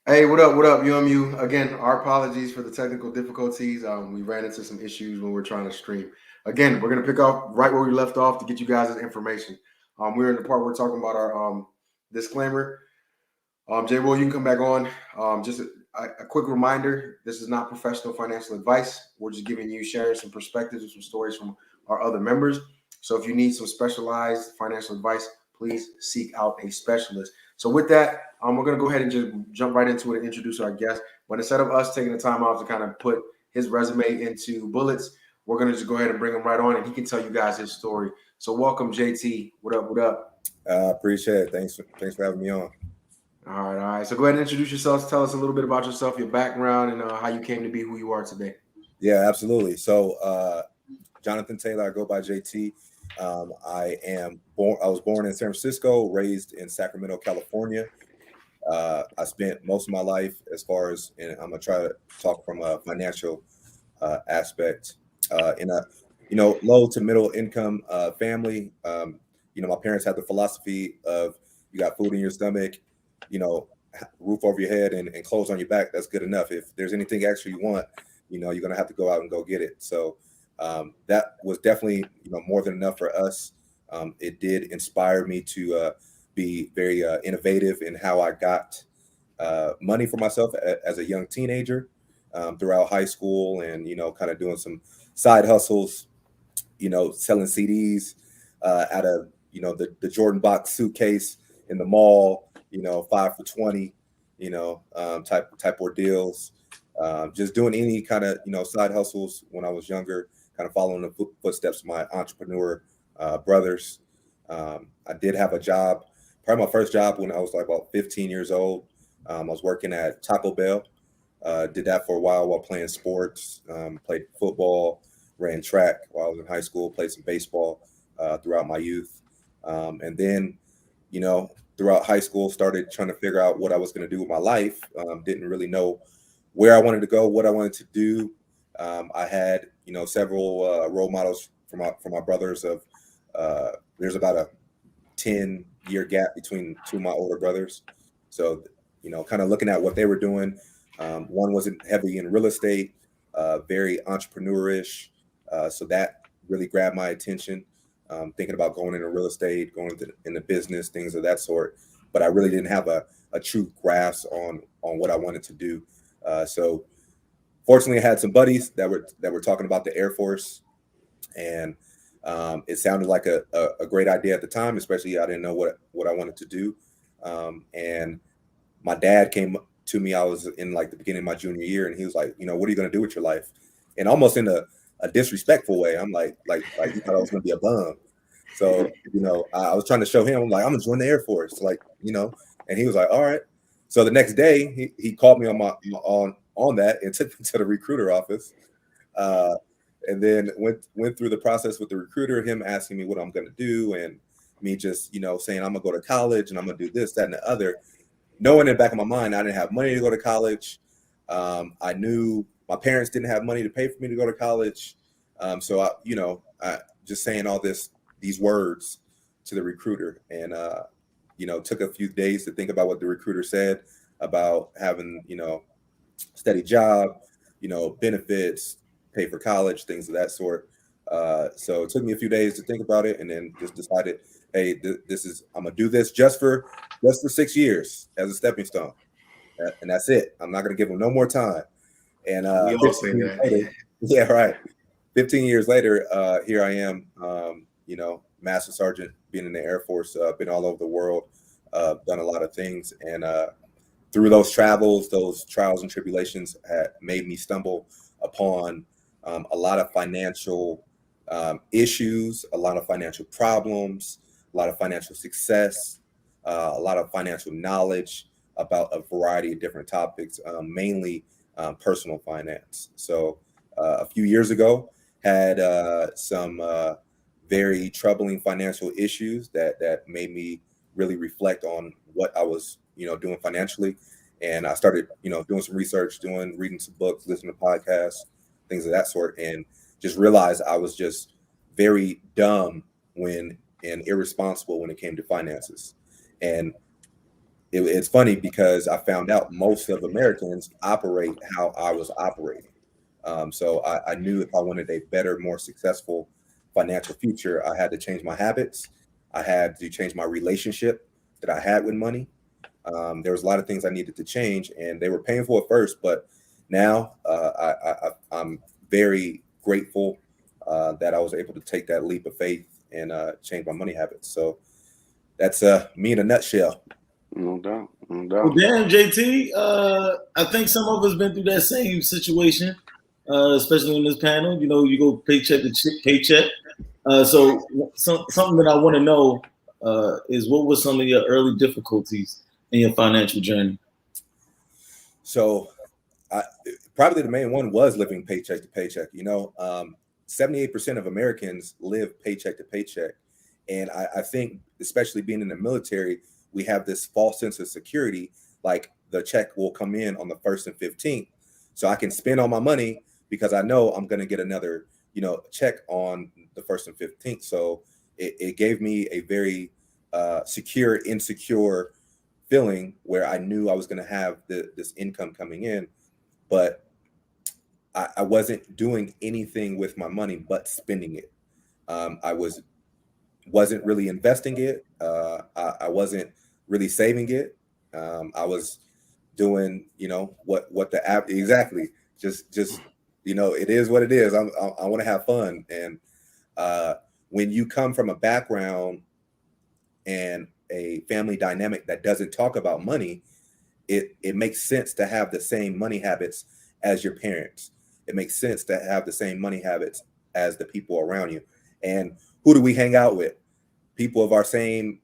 Hey, what up, uMu? Again, our apologies for the technical difficulties. We ran into some issues when we are trying to stream. Again, we're gonna pick up right where we left off to get you guys this information. We're in the part where we're talking about our disclaimer. Jay, Will, you can come back on. Just a quick reminder: this is not professional financial advice. We're just giving you, sharing some perspectives and some stories from our other members. So if you need some specialized financial advice, please seek out a specialist. So with that, we're gonna go ahead and just jump right into it and introduce our guest. But instead of us taking the time out to kind of put his resume into bullets, we're gonna just go ahead and bring him right on, and he can tell you guys his story. So welcome, JT. What up? What up? Appreciate it. Thanks for having me on. All right. So go ahead and introduce yourselves. Tell us a little bit about yourself, your background, and how you came to be who you are today. Yeah, absolutely. So, Jonathan Taylor, I go by Jay Tee. I was born in San Francisco, raised in Sacramento, California. I spent most of my life, as far as, and I'm gonna try to talk from a financial aspect, in a low to middle income family. My parents had the philosophy of you got food in your stomach, you know, roof over your head and clothes on your back. That's good enough. If there's anything extra you want, you're gonna have to go out and go get it. So that was definitely more than enough for us. It did inspire me to be very innovative in how I got money for myself as a young teenager, throughout high school, and kind of doing some side hustles, selling CDs out of the Jordan box suitcase in the mall, 5 for 20, type ordeals. Just doing any kind of side hustles when I was younger, kind of following the footsteps of my entrepreneur brothers. I did have a job, probably my first job when I was like about 15 years old. I was working at Taco Bell. Did that for a while playing sports. Played football, ran track while I was in high school. Played some baseball throughout my youth, and then, throughout high school, started trying to figure out what I was going to do with my life. Didn't really know where I wanted to go, what I wanted to do. I had, several role models from my brothers. There's about a 10-year gap between two of my older brothers. So, kind of looking at what they were doing. One wasn't heavy in real estate, very entrepreneurish. So that really grabbed my attention. Thinking about going into real estate, going into business, things of that sort. But I really didn't have a true grasp on what I wanted to do. So fortunately, I had some buddies that were talking about the Air Force, and it sounded like a great idea at the time. Especially, I didn't know what I wanted to do. And my dad came to me. I was in like the beginning of my junior year, and he was like, "What are you going to do with your life?" And almost in a disrespectful way. I'm like he thought I was going to be a bum. So I was trying to show him, I'm like, I'm gonna join the Air Force, and he was like, all right. So the next day, he called me on that and took me to the recruiter office, uh, and then went through the process with the recruiter, him asking me what I'm gonna do, and me just saying I'm gonna go to college and I'm gonna do this, that, and the other. Knowing in the back of my mind, I didn't have money to go to college. I knew my parents didn't have money to pay for me to go to college. So I just saying all these words to the recruiter, and took a few days to think about what the recruiter said about having steady job, benefits, pay for college, things of that sort. So it took me a few days to think about it, and then just decided, hey, this is I'm gonna do this just for 6 years as a stepping stone, and that's it. I'm not gonna give them no more time. And We all 15 say years that. later, yeah, right. 15 years later, here I am, Master Sergeant, being in the Air Force, been all over the world, done a lot of things. And through those travels, those trials and tribulations had made me stumble upon a lot of financial issues, a lot of financial problems, a lot of financial success, a lot of financial knowledge about a variety of different topics, mainly personal finance. So a few years ago, had some very troubling financial issues that made me really reflect on what I was doing financially, and I started doing some research, reading some books, listening to podcasts, things of that sort, and just realized I was just very dumb when and irresponsible when it came to finances. And it's funny because I found out most of Americans operate how I was operating. So I knew if I wanted a better, more successful financial future, I had to change my habits. I had to change my relationship that I had with money. There was a lot of things I needed to change, and they were painful at first, but now I'm very grateful that I was able to take that leap of faith and change my money habits. So that's me in a nutshell. No doubt. No Well, doubt. damn, JT, I think some of us been through that same situation, especially on this panel. You know, you go paycheck to paycheck. Something that I want to know is what were some of your early difficulties in your financial journey? So probably the main one was living paycheck to paycheck. 78% of Americans live paycheck to paycheck. And I think, especially being in the military, we have this false sense of security, like the check will come in on the 1st and 15th. So I can spend all my money because I know I'm going to get another, check on the 1st and 15th. So it gave me a very secure, insecure feeling where I knew I was going to have this income coming in, but I wasn't doing anything with my money but spending it. I wasn't really investing it. I wasn't really saving it. I was doing, what the app exactly. Just it is what it is. I want to have fun, and when you come from a background and a family dynamic that doesn't talk about money, it makes sense to have the same money habits as your parents. It makes sense to have the same money habits as the people around you. And who do we hang out with? People of our same,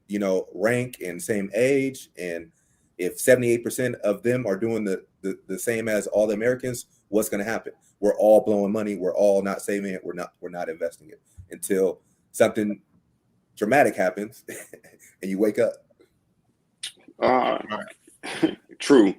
rank and same age. And if 78% of them are doing the same as all the Americans, what's going to happen? We're all blowing money. We're all not saving it. We're not investing it until something dramatic happens and you wake up. True.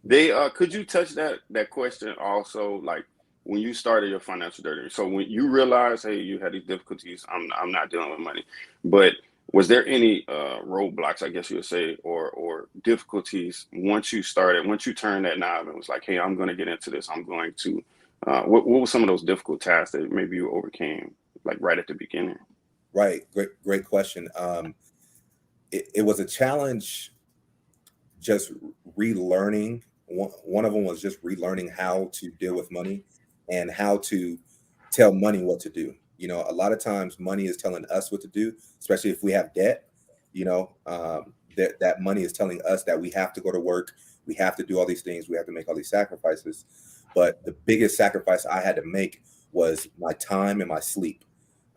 They could you touch that question also, like when you started your financial journey? So when you realized, hey, you had these difficulties, I'm not dealing with money, but was there any roadblocks, I guess you would say, or difficulties once you turned that knob and was like, hey, I'm going to get into this, I'm going to what were some of those difficult tasks that maybe you overcame, like right at the beginning? Right. Great question. It was a challenge just relearning. One of them was just relearning how to deal with money and how to tell money what to do. A lot of times money is telling us what to do, especially if we have debt. That money is telling us that we have to go to work, we have to do all these things, we have to make all these sacrifices. But the biggest sacrifice I had to make was my time and my sleep.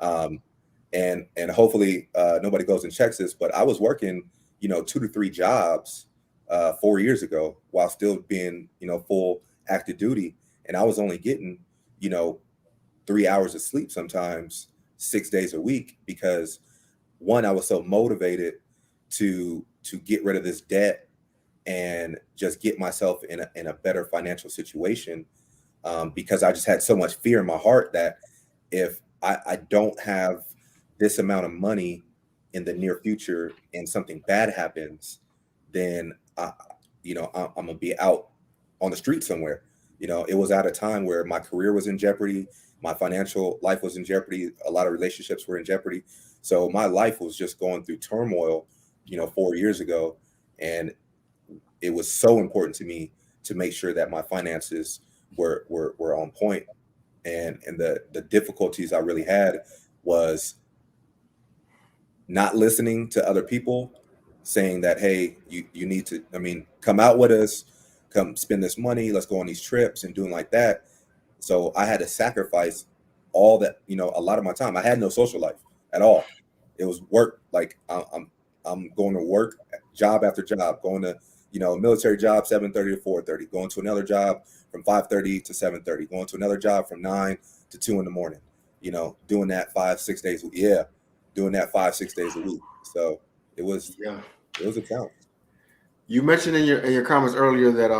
And hopefully nobody goes and checks this, but I was working 2 to 3 jobs 4 years ago while still being full active duty, and I was only getting 3 hours of sleep sometimes 6 days a week, because one, I was so motivated to get rid of this debt and just get myself in a better financial situation, because I just had so much fear in my heart that if I don't have this amount of money in the near future and something bad happens, then I'm gonna be out on the street somewhere. It was at a time where my career was in jeopardy, my financial life was in jeopardy, a lot of relationships were in jeopardy. So my life was just going through turmoil, 4 years ago. And it was so important to me to make sure that my finances were on point. And the difficulties I really had was not listening to other people saying that, hey, you need to, come out with us, come spend this money, let's go on these trips and doing like that. So I had to sacrifice all that, a lot of my time. I had no social life at all. It was work. Like I'm going to work, job after job, going to, military job, 7:30 to 4:30, going to another job from 5:30 to 7:30, going to another job from 9 to 2 in the morning, doing that 5-6 days. Yeah. Doing that 5-6 days a week. So it was a challenge. You mentioned in your comments earlier that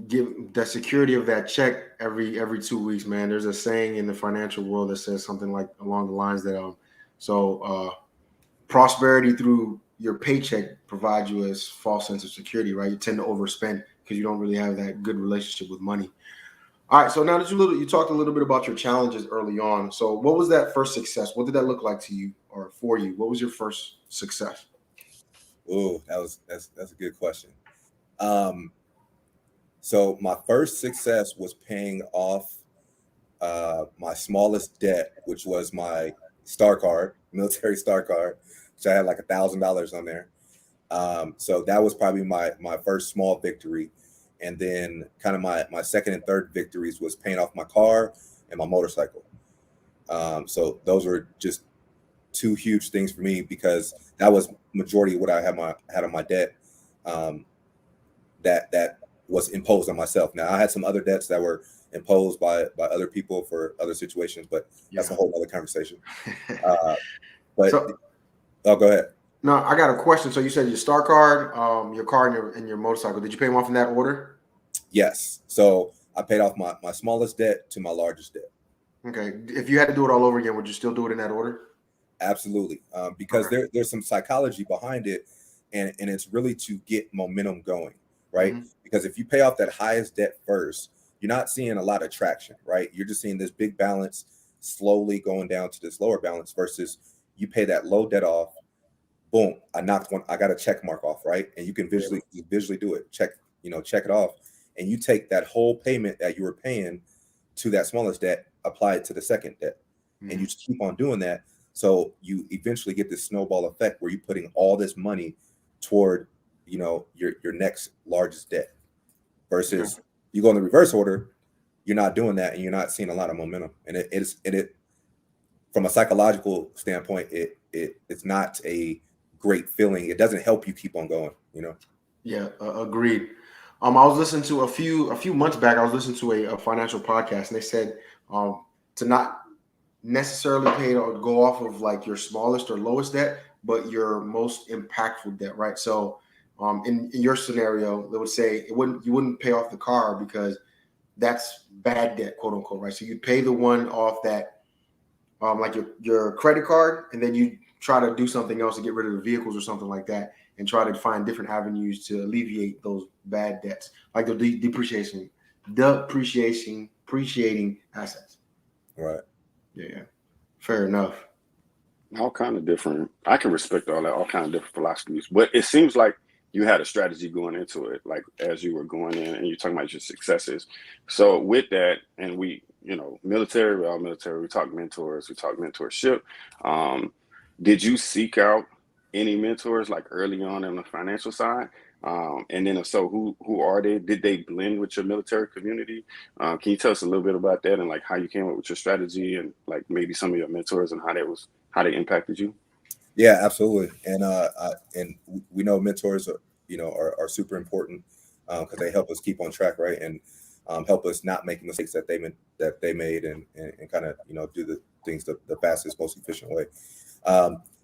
give the security of that check every 2 weeks, man. There's a saying in the financial world that says something like along the lines that prosperity through your paycheck provides you a false sense of security, right? You tend to overspend because you don't really have that good relationship with money. All right, so now that you talked a little bit about your challenges early on. So what was that first success? What did that look like to you or for you? What was your first success? Oh, that's a good question. So my first success was paying off my smallest debt, which was my star card, military star card, which I had like $1,000 on there. So that was probably my first small victory. And then kind of my second and third victories was paying off my car and my motorcycle. So those were just two huge things for me because that was majority of what I had on my debt. That was imposed on myself. Now I had some other debts that were imposed by other people for other situations, but that's a whole other conversation. But oh, go ahead. No, I got a question. So you said your star card, your car, and your motorcycle. Did you pay them off in that order? Yes. So I paid off my smallest debt to my largest debt. Okay. If you had to do it all over again, would you still do it in that order? Absolutely. Because there's some psychology behind it, and it's really to get momentum going, right? Mm-hmm. Because if you pay off that highest debt first, you're not seeing a lot of traction, right? You're just seeing this big balance slowly going down to this lower balance versus you pay that low debt off. Boom, I got a check mark off, right? And you can visually do it. Check it off. And you take that whole payment that you were paying to that smallest debt, apply it to the second debt. Mm-hmm. And you just keep on doing that. So you eventually get this snowball effect where you're putting all this money toward, your next largest debt versus you go in the reverse order, you're not doing that and you're not seeing a lot of momentum. And it from a psychological standpoint, it's not a great feeling. It doesn't help you keep on going, Yeah, agreed. I was listening to a few months back, I was listening to a financial podcast, and they said to not necessarily pay or go off of like your smallest or lowest debt, but your most impactful debt, right? So in your scenario, they would say you wouldn't pay off the car because that's bad debt, quote unquote, right? So you pay the one off that like your credit card, and then you try to do something else to get rid of the vehicles or something like that, and try to find different avenues to alleviate those bad debts, like the depreciating assets. Right. Yeah. Fair enough. All kind of different. I can respect all that, all kind of different philosophies, but it seems like you had a strategy going into it, like as you were going in and you're talking about your successes. So with that, and we, military, we're all military, we talk mentors, we talk mentorship. Did you seek out any mentors like early on in the financial side? And then if so, who are they? Did they blend with your military community? Can you tell us a little bit about that and like how you came up with your strategy and like maybe some of your mentors and how they impacted you? Yeah, absolutely. And we know mentors are super important because they help us keep on track, right? And help us not make mistakes that they made and kind of do the things the fastest, most efficient way.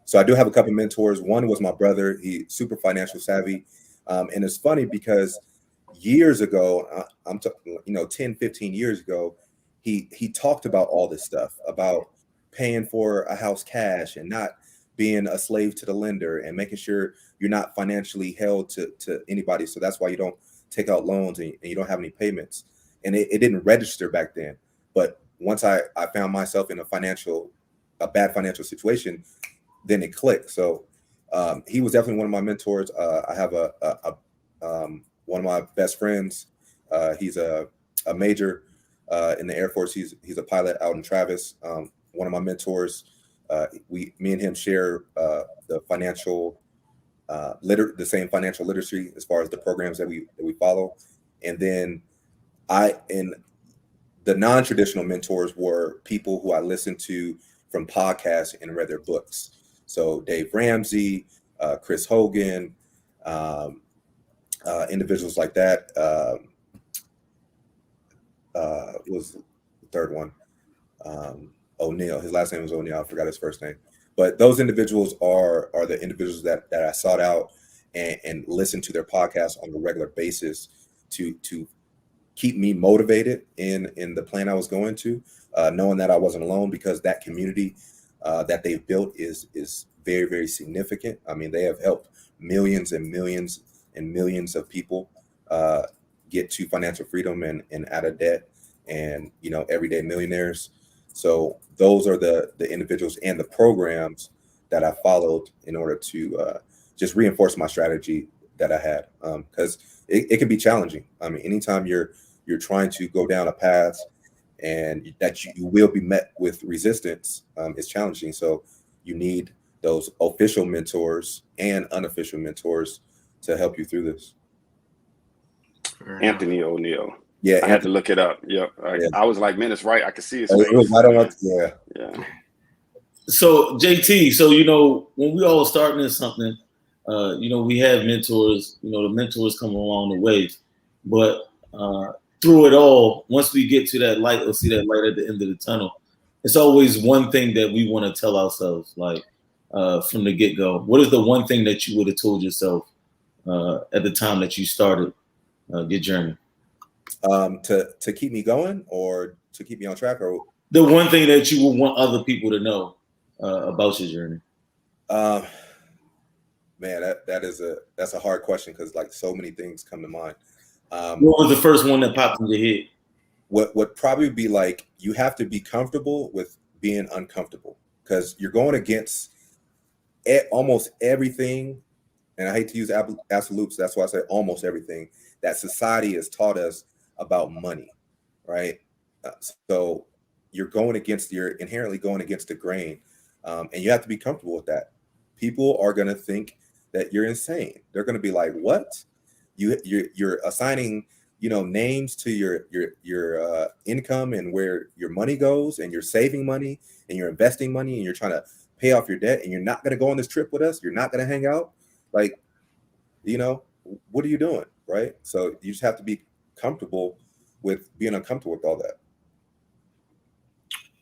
So I do have a couple of mentors. One was my brother. He's super financial savvy. And it's funny because years ago, I'm talking, 10, 15 years ago, he talked about all this stuff about paying for a house cash and not being a slave to the lender and making sure you're not financially held to anybody. So that's why you don't take out loans and you don't have any payments. And it didn't register back then. But once I found myself in a bad financial situation, then it clicked. So he was definitely one of my mentors. I have one of my best friends. He's a major in the Air Force. He's a pilot out in Travis. One of my mentors. Me and him share the financial the same financial literacy as far as the programs that we follow. And then the non-traditional mentors were people who I listened to from podcasts and read their books. So Dave Ramsey, Chris Hogan, individuals like that. Was the third one? O'Neill. His last name was O'Neill. I forgot his first name. But those individuals are the individuals that I sought out and listened to their podcasts on a regular basis to keep me motivated in the plan I was going to, knowing that I wasn't alone because that community that they've built is very, very significant. I mean, they have helped millions and millions and millions of people get to financial freedom and out of debt, and everyday millionaires. So those are the individuals and the programs that I followed in order to just reinforce my strategy that I had, because it can be challenging. I mean, anytime you're trying to go down a path and that you will be met with resistance, it's challenging. So you need those official mentors and unofficial mentors to help you through this. Anthony O'Neill. Yeah, I had to look it up. Yep. Yeah. I was like, man, it's right. I could see his It face. was right on. Yeah. So JT, so when we all starting in something, we have mentors. The mentors come along the way, but through it all, once we get to that light or see that light at the end of the tunnel, it's always one thing that we want to tell ourselves, like from the get-go. What is the one thing that you would have told yourself at the time that you started your journey? To keep me going, or to keep me on track, or the one thing that you would want other people to know about your journey? Man, that's a hard question, because like so many things come to mind. What was the first one that popped in your head? What would probably be like, you have to be comfortable with being uncomfortable, because you're going against almost everything, and I hate to use absolutes, that's why I say almost everything that society has taught us about money, right? So you're inherently going against the grain, and you have to be comfortable with that. People are going to think that you're insane. They're going to be like, "What? You're assigning, names to your income and where your money goes, and you're saving money and you're investing money and you're trying to pay off your debt, and you're not going to go on this trip with us. You're not going to hang out. Like, what are you doing?" Right? So you just have to be comfortable with being uncomfortable with all that.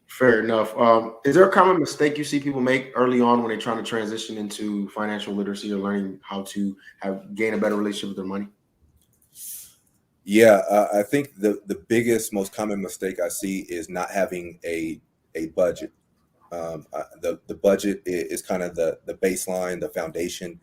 Fair enough. Is there a common mistake you see people make early on when they're trying to transition into financial literacy or learning how to gain a better relationship with their money? Yeah, I think the biggest, most common mistake I see is not having a budget. The budget is kind of the baseline, the foundation,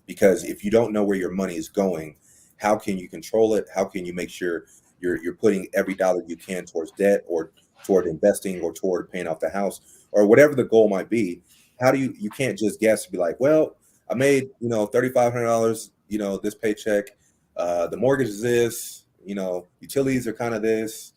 because if you don't know where your money is going, how can you control it? How can you make sure you're putting every dollar you can towards debt, or toward investing, or toward paying off the house, or whatever the goal might be? How do you can't just guess, be like, well, I made $3,500 this paycheck, the mortgage is this, utilities are kind of this,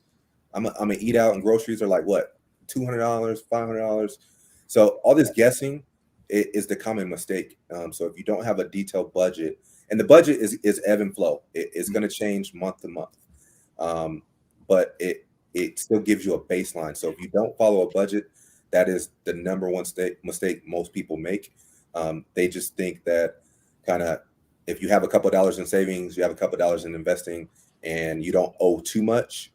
I'm gonna eat out, and groceries are like what, $200, $500. So all this guessing is the common mistake. So if you don't have a detailed budget, and the budget is ebb and flow, it's going to change month to month, but it still gives you a baseline. So if you don't follow a budget, that is the number one mistake most people make. They just think that kind of, if you have a couple of dollars in savings, you have a couple of dollars in investing, and you don't owe too much,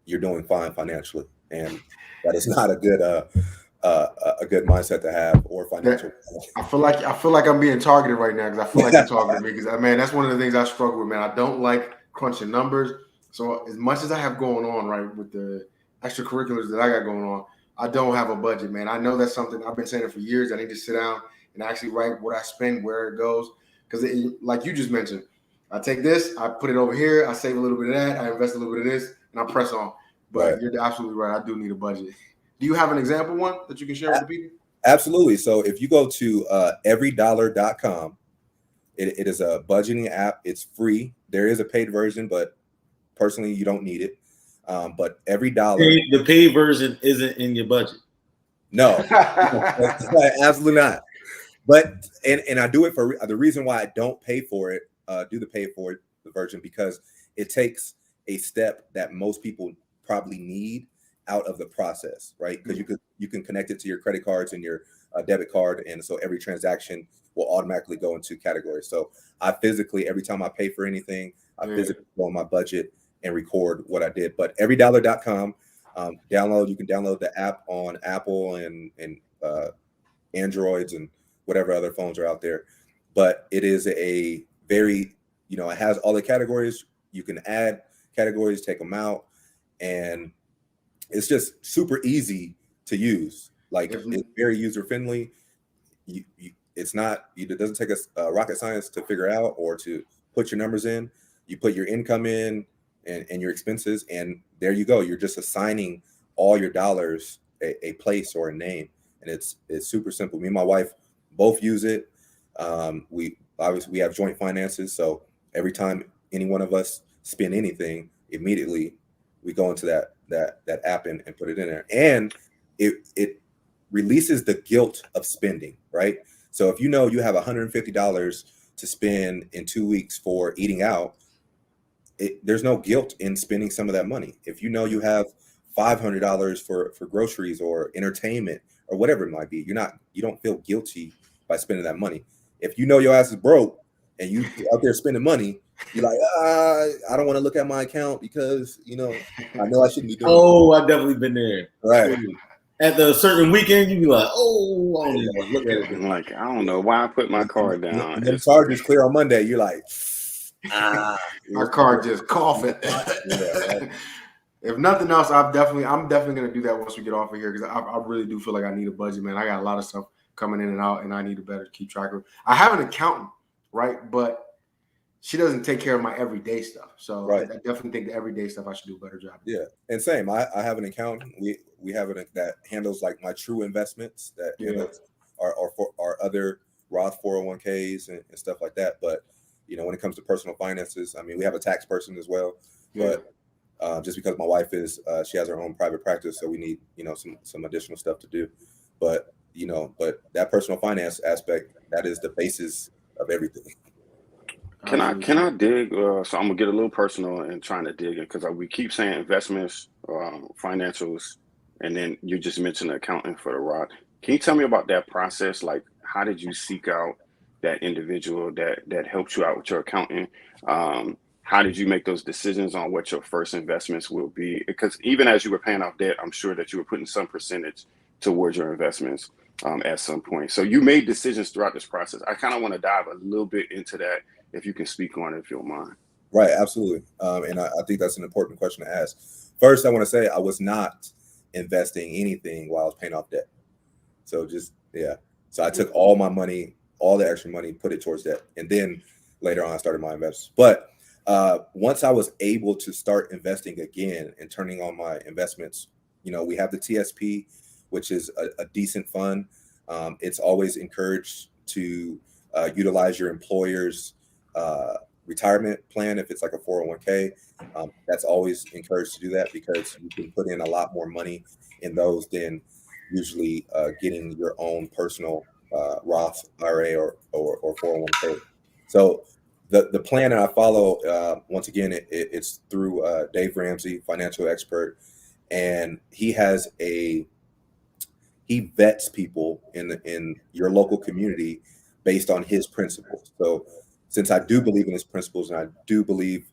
you're doing fine financially. And that is not a good mindset to have, or financial. I feel like I'm being targeted right now, because I feel like you're talking to me, because man, that's one of the things I struggle with, man. I don't like crunching numbers. So as much as I have going on, right, with the extracurriculars that I got going on, I don't have a budget, man. I know that's something I've been saying it for years. I need to sit down and actually write what I spend, where it goes, because like you just mentioned, I take this, I put it over here, I save a little bit of that, I invest a little bit of this, and I press on. But right, you're absolutely right. I do need a budget. Do you have an example one that you can share with the people? Absolutely. So if you go to everydollar.com, it is a budgeting app. It's free. There is a paid version, but personally, you don't need it. But every dollar, the paid version isn't in your budget. No, absolutely not. But and I do it for the reason why I don't pay for it. Do the pay for it the version, because it takes a step that most people probably need out of the process, right? Because you can connect it to your credit cards and your debit card, and so every transaction will automatically go into categories. So I physically, every time I pay for anything, I physically go on my budget and record what I did. But everydollar.com, you can download the app on Apple and Androids and whatever other phones are out there. But it is a very, it has all the categories. You can add categories, take them out, and it's just super easy to use. Like, it's very user friendly. it's not, it doesn't take us rocket science to figure out or to put your numbers in. You put your income in and your expenses, and there you go. You're just assigning all your dollars a place or a name, and it's super simple. Me and my wife both use it. We obviously have joint finances, so every time any one of us spend anything, immediately we go into that app and put it in there, and it releases the guilt of spending, right? So if you know you have $150 to spend in 2 weeks for eating out, there's no guilt in spending some of that money. If you know you have $500 for groceries or entertainment or whatever it might be, you don't feel guilty by spending that money. If you know your ass is broke and you out there spending money, you're like, I don't want to look at my account because I know I shouldn't be doing it. I've definitely been there. Right. At the certain weekend, you be like, I don't even want to look at it. Like, I don't know why I put my card down. And the charges clear on Monday. You're like, my card just coughing. Yeah. If nothing else, I'm definitely gonna do that once we get off of here, because I really do feel like I need a budget, man. I got a lot of stuff coming in and out, and I need to better keep track of it. I have an accountant, right? But she doesn't take care of my everyday stuff. So I definitely think the everyday stuff I should do a better job. Yeah, and same. I have an accountant. We have it that handles like my true investments, that handles our other Roth 401ks and stuff like that. But when it comes to personal finances, I mean, we have a tax person as well. But just because my wife she has her own private practice, so we need some additional stuff to do. But but that personal finance aspect, that is the basis of everything. Can I dig? So I'm gonna get a little personal and trying to dig in, because we keep saying investments, financials, and then you just mentioned accounting for the Roth. Can you tell me about that process? Like, how did you seek out that individual that helped you out with your accounting? How did you make those decisions on what your first investments will be? Because even as you were paying off debt, I'm sure that you were putting some percentage towards your investments at some point. So you made decisions throughout this process. I kind of want to dive a little bit into that, if you can speak on it, if you don't mind. Right, absolutely. And I think that's an important question to ask. First, I want to say I was not investing anything while I was paying off debt. So So I took all my money, all the extra money, put it towards debt. And then later on, I started my investments. But once I was able to start investing again and turning on my investments, we have the TSP, which is a decent fund. It's always encouraged to utilize your employer's retirement plan. If it's like a 401k, that's always encouraged to do that, because you can put in a lot more money in those than usually getting your own personal Roth IRA or 401k. So the plan that I follow, once again, it's through Dave Ramsey, financial expert, and he vets people in your local community based on his principles. So since I do believe in his principles, and I do believe,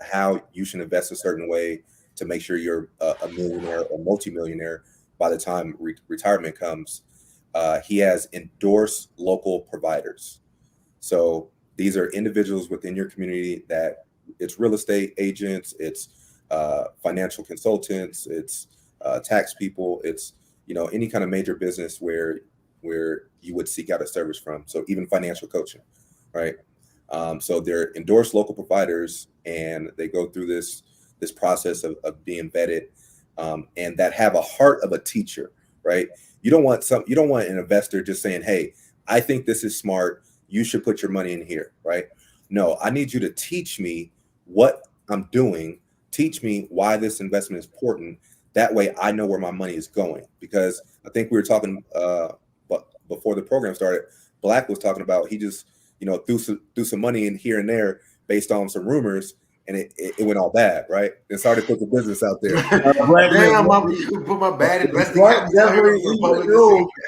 how you should invest a certain way to make sure you're a millionaire or multimillionaire by the time retirement comes, he has endorsed local providers. So these are individuals within your community that it's real estate agents, it's financial consultants, it's tax people, it's any kind of major business where you would seek out a service from. So even financial coaching, right? So they're endorsed local providers, and they go through this process of being vetted, and that have a heart of a teacher, right? You don't want an investor just saying, "Hey, I think this is smart. You should put your money in here," right? No, I need you to teach me what I'm doing. Teach me why this investment is important. That way I know where my money is going. Because I think we were talking before the program started, Black was talking about, he just, threw some money in here and there based on some rumors, and it went all bad, right? And started to put the business out there. Damn, you put my bad investing. It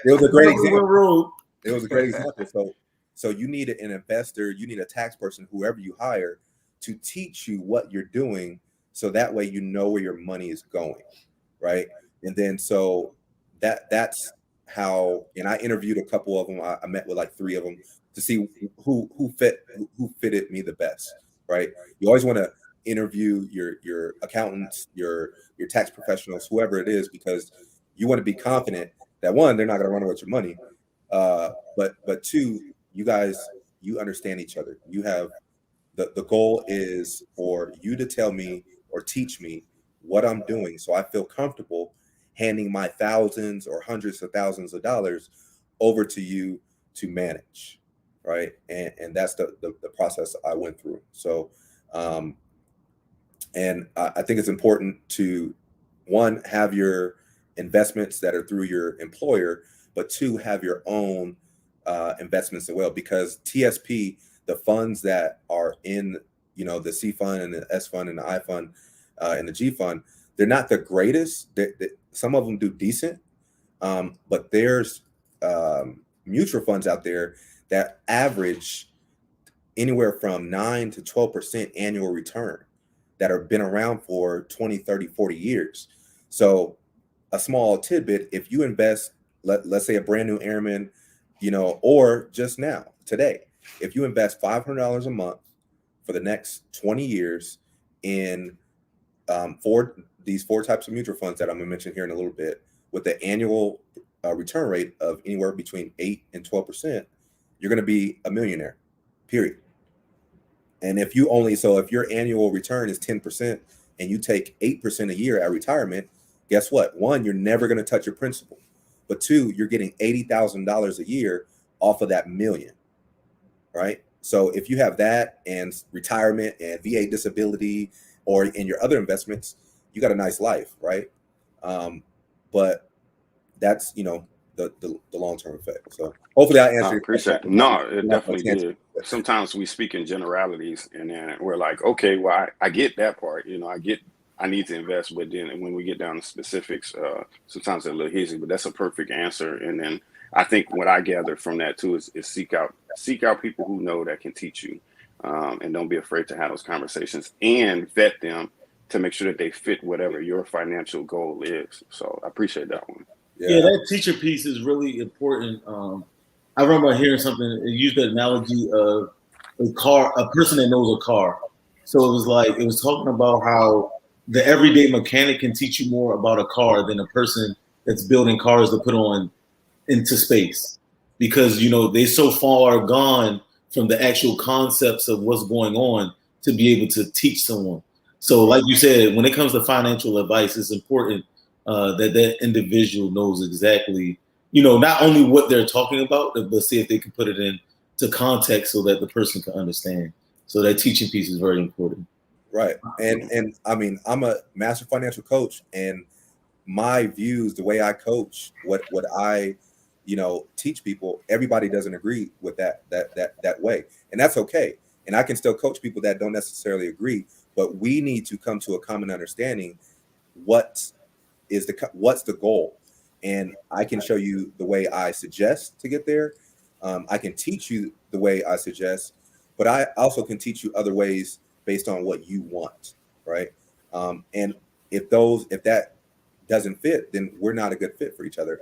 was a great example. It was a great example. So you need an investor, you need a tax person, whoever you hire, to teach you what you're doing, so that way you know where your money is going, right? And then so that's how. And I interviewed a couple of them. I met with like 3 of them to see who fitted me the best, right? You always want to interview your accountants, your tax professionals, whoever it is, because you want to be confident that, one, they're not going to run away with your money. But two, you understand each other. You have the goal is for you to tell me or teach me what I'm doing, so I feel comfortable handing my thousands or hundreds of thousands of dollars over to you to manage, right? And that's the process I went through. So, and I think it's important to, one, have your investments that are through your employer, but two, have your own investments as well, because TSP, the funds that are in, the C fund and the S fund and the I fund and the G fund, they're not the greatest. Some of them do decent, but there's mutual funds out there that average anywhere from 9 to 12% annual return that have been around for 20, 30, 40 years. So a small tidbit, if you invest, let's say a brand new airman, or just now, today, if you invest $500 a month for the next 20 years in these four types of mutual funds that I'm going to mention here in a little bit, with the annual return rate of anywhere between 8 and 12%, you're going to be a millionaire, period. And if your annual return is 10% and you take 8% a year at retirement, guess what? One, you're never going to touch your principal. But two, you're getting $80,000 a year off of that million, right? So if you have that and retirement and VA disability or in your other investments, you got a nice life, right? But that's, the long-term effect. So hopefully I answered I your question. appreciate it. No, it definitely did. Sometimes we speak in generalities and then we're like, okay, well, I get that part. I need to invest, but then when we get down to specifics, sometimes it's a little hazy, but that's a perfect answer. And then I think what I gather from that too is seek out people who know that can teach you, and don't be afraid to have those conversations and vet them to make sure that they fit whatever your financial goal is. So I appreciate that one. Yeah, that teacher piece is really important. I remember hearing something. It used the analogy of a person that knows a car. So it was talking about how the everyday mechanic can teach you more about a car than a person that's building cars to put on into space, because they so far gone from the actual concepts of what's going on to be able to teach someone. So, like you said, when it comes to financial advice, it's important that individual knows exactly, not only what they're talking about, but see if they can put it into context so that the person can understand. So that teaching piece is very important. Right. And I mean, I'm a master financial coach, and my views, the way I coach, what I, teach people, everybody doesn't agree with that way. And that's okay. And I can still coach people that don't necessarily agree, but we need to come to a common understanding. What's the goal? And I can show you the way I suggest to get there. I can teach you the way I suggest, but I also can teach you other ways based on what you want, right? And if that doesn't fit, then we're not a good fit for each other.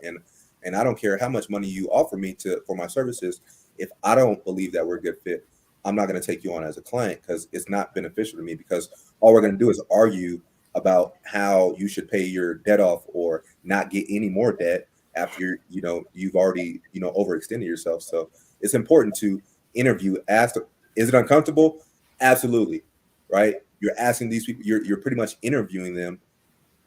And I don't care how much money you offer me for my services. If I don't believe that we're a good fit, I'm not going to take you on as a client, because it's not beneficial to me, because all we're going to do is argue about how you should pay your debt off or not get any more debt after you've already overextended yourself. So it's important to interview. Ask, is it uncomfortable? Absolutely, right? You're asking these people. You're pretty much interviewing them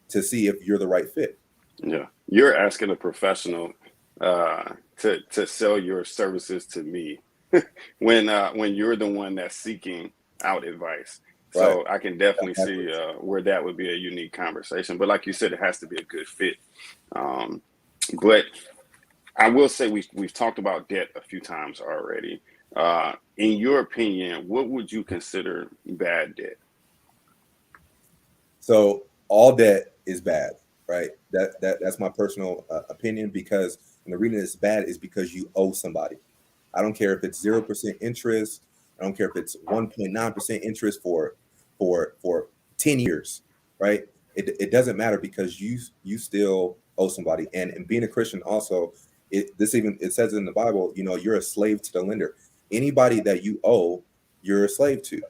to see if you're the right fit. Yeah, you're asking a professional to sell your services to me when you're the one that's seeking out advice. So I can definitely see where that would be a unique conversation. But like you said, it has to be a good fit. But I will say we've talked about debt a few times already. In your opinion, what would you consider bad debt? So all debt is bad, right? That's my personal opinion, because the reason it's bad is because you owe somebody. I don't care if it's 0% interest. I don't care if it's 1.9% interest for 10 years, right? It doesn't matter, because you still owe somebody. And being a Christian also, it says in the Bible, you're a slave to the lender. Anybody that you owe, you're a slave to,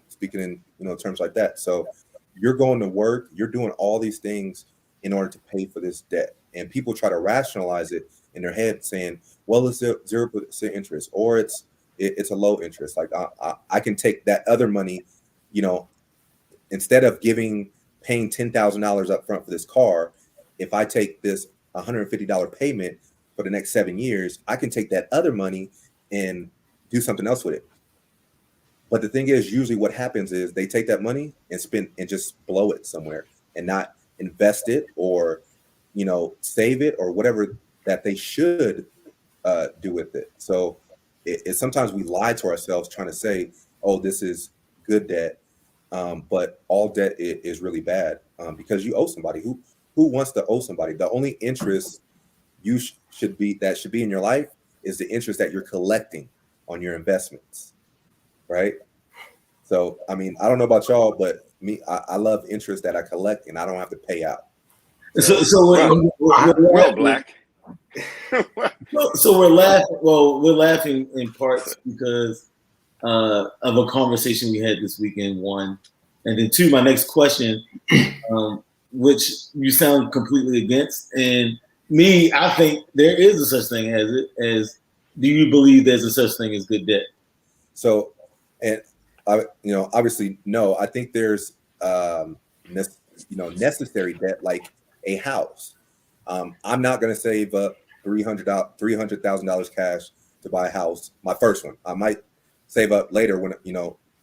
speaking in terms like that. So you're going to work, you're doing all these things in order to pay for this debt. And people try to rationalize it in their head saying, well, it's 0% interest, or it's a low interest. Like I can take that other money, you know, instead of paying $10,000 up front for this car, if I take this $150 payment for the next 7 years, I can take that other money and do something else with it. But the thing is, usually what happens is they take that money and just blow it somewhere and not invest it or, you know, save it or whatever that they should do with it. So sometimes we lie to ourselves trying to say, oh, this is good debt. But all debt is really bad because you owe somebody. Who wants to owe somebody? The only interest should be in your life is the interest that you're collecting on your investments, right? So, I mean, I don't know about y'all, but me, I love interest that I collect and I don't have to pay out. So we're black. So we're laughing. Well, we're laughing in parts because of a conversation we had this weekend, one, and then two. My next question, which you sound completely against, and me, I think there is a such thing as. Do you believe there's a such thing as good debt? So, and obviously, no. I think there's necessary debt like a house. I'm not going to save up $300,000 cash to buy a house. My first one. I might save up later when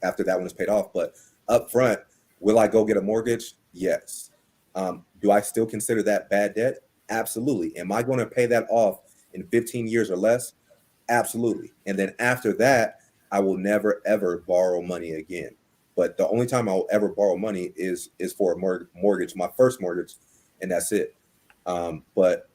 after that one is paid off. But up front, will I go get a mortgage? Yes. Do I still consider that bad debt? Absolutely. Am I going to pay that off in 15 years or less? Absolutely. And then after that, I will never ever borrow money again. But the only time I'll ever borrow money is for a mortgage, my first mortgage, and that's it. But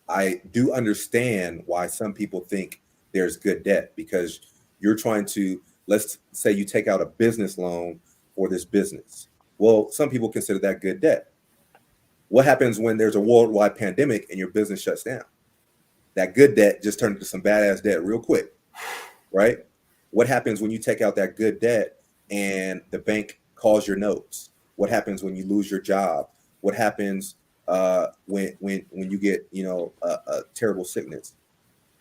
I do understand why some people think there's good debt, because you're trying to, let's say you take out a business loan for this business. Well, some people consider that good debt. What happens when there's a worldwide pandemic and your business shuts down? That good debt just turned into some badass debt real quick, right? What happens when you take out that good debt and the bank calls your notes? What happens when you lose your job? What happens when you get a terrible sickness?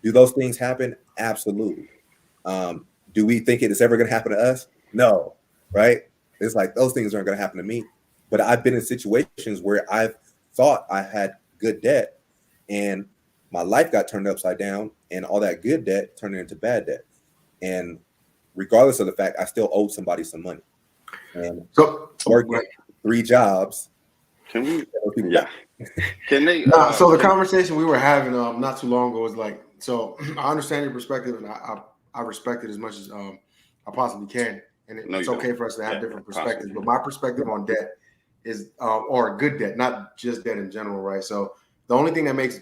Do those things happen? Absolutely. Do we think it is ever going to happen to us? No, right? It's like those things aren't going to happen to me. But I've been in situations where I've thought I had good debt and my life got turned upside down and all that good debt turned into bad debt. And regardless of the fact, I still owed somebody some money. And so working 3 jobs. Can we? Yeah. Can they? So the conversation we were having not too long ago was like, so I understand your perspective and I respect it as much as I possibly can. And it's okay for us to have different perspectives. But my perspective on debt is, or good debt, not just debt in general, right? So the only thing that makes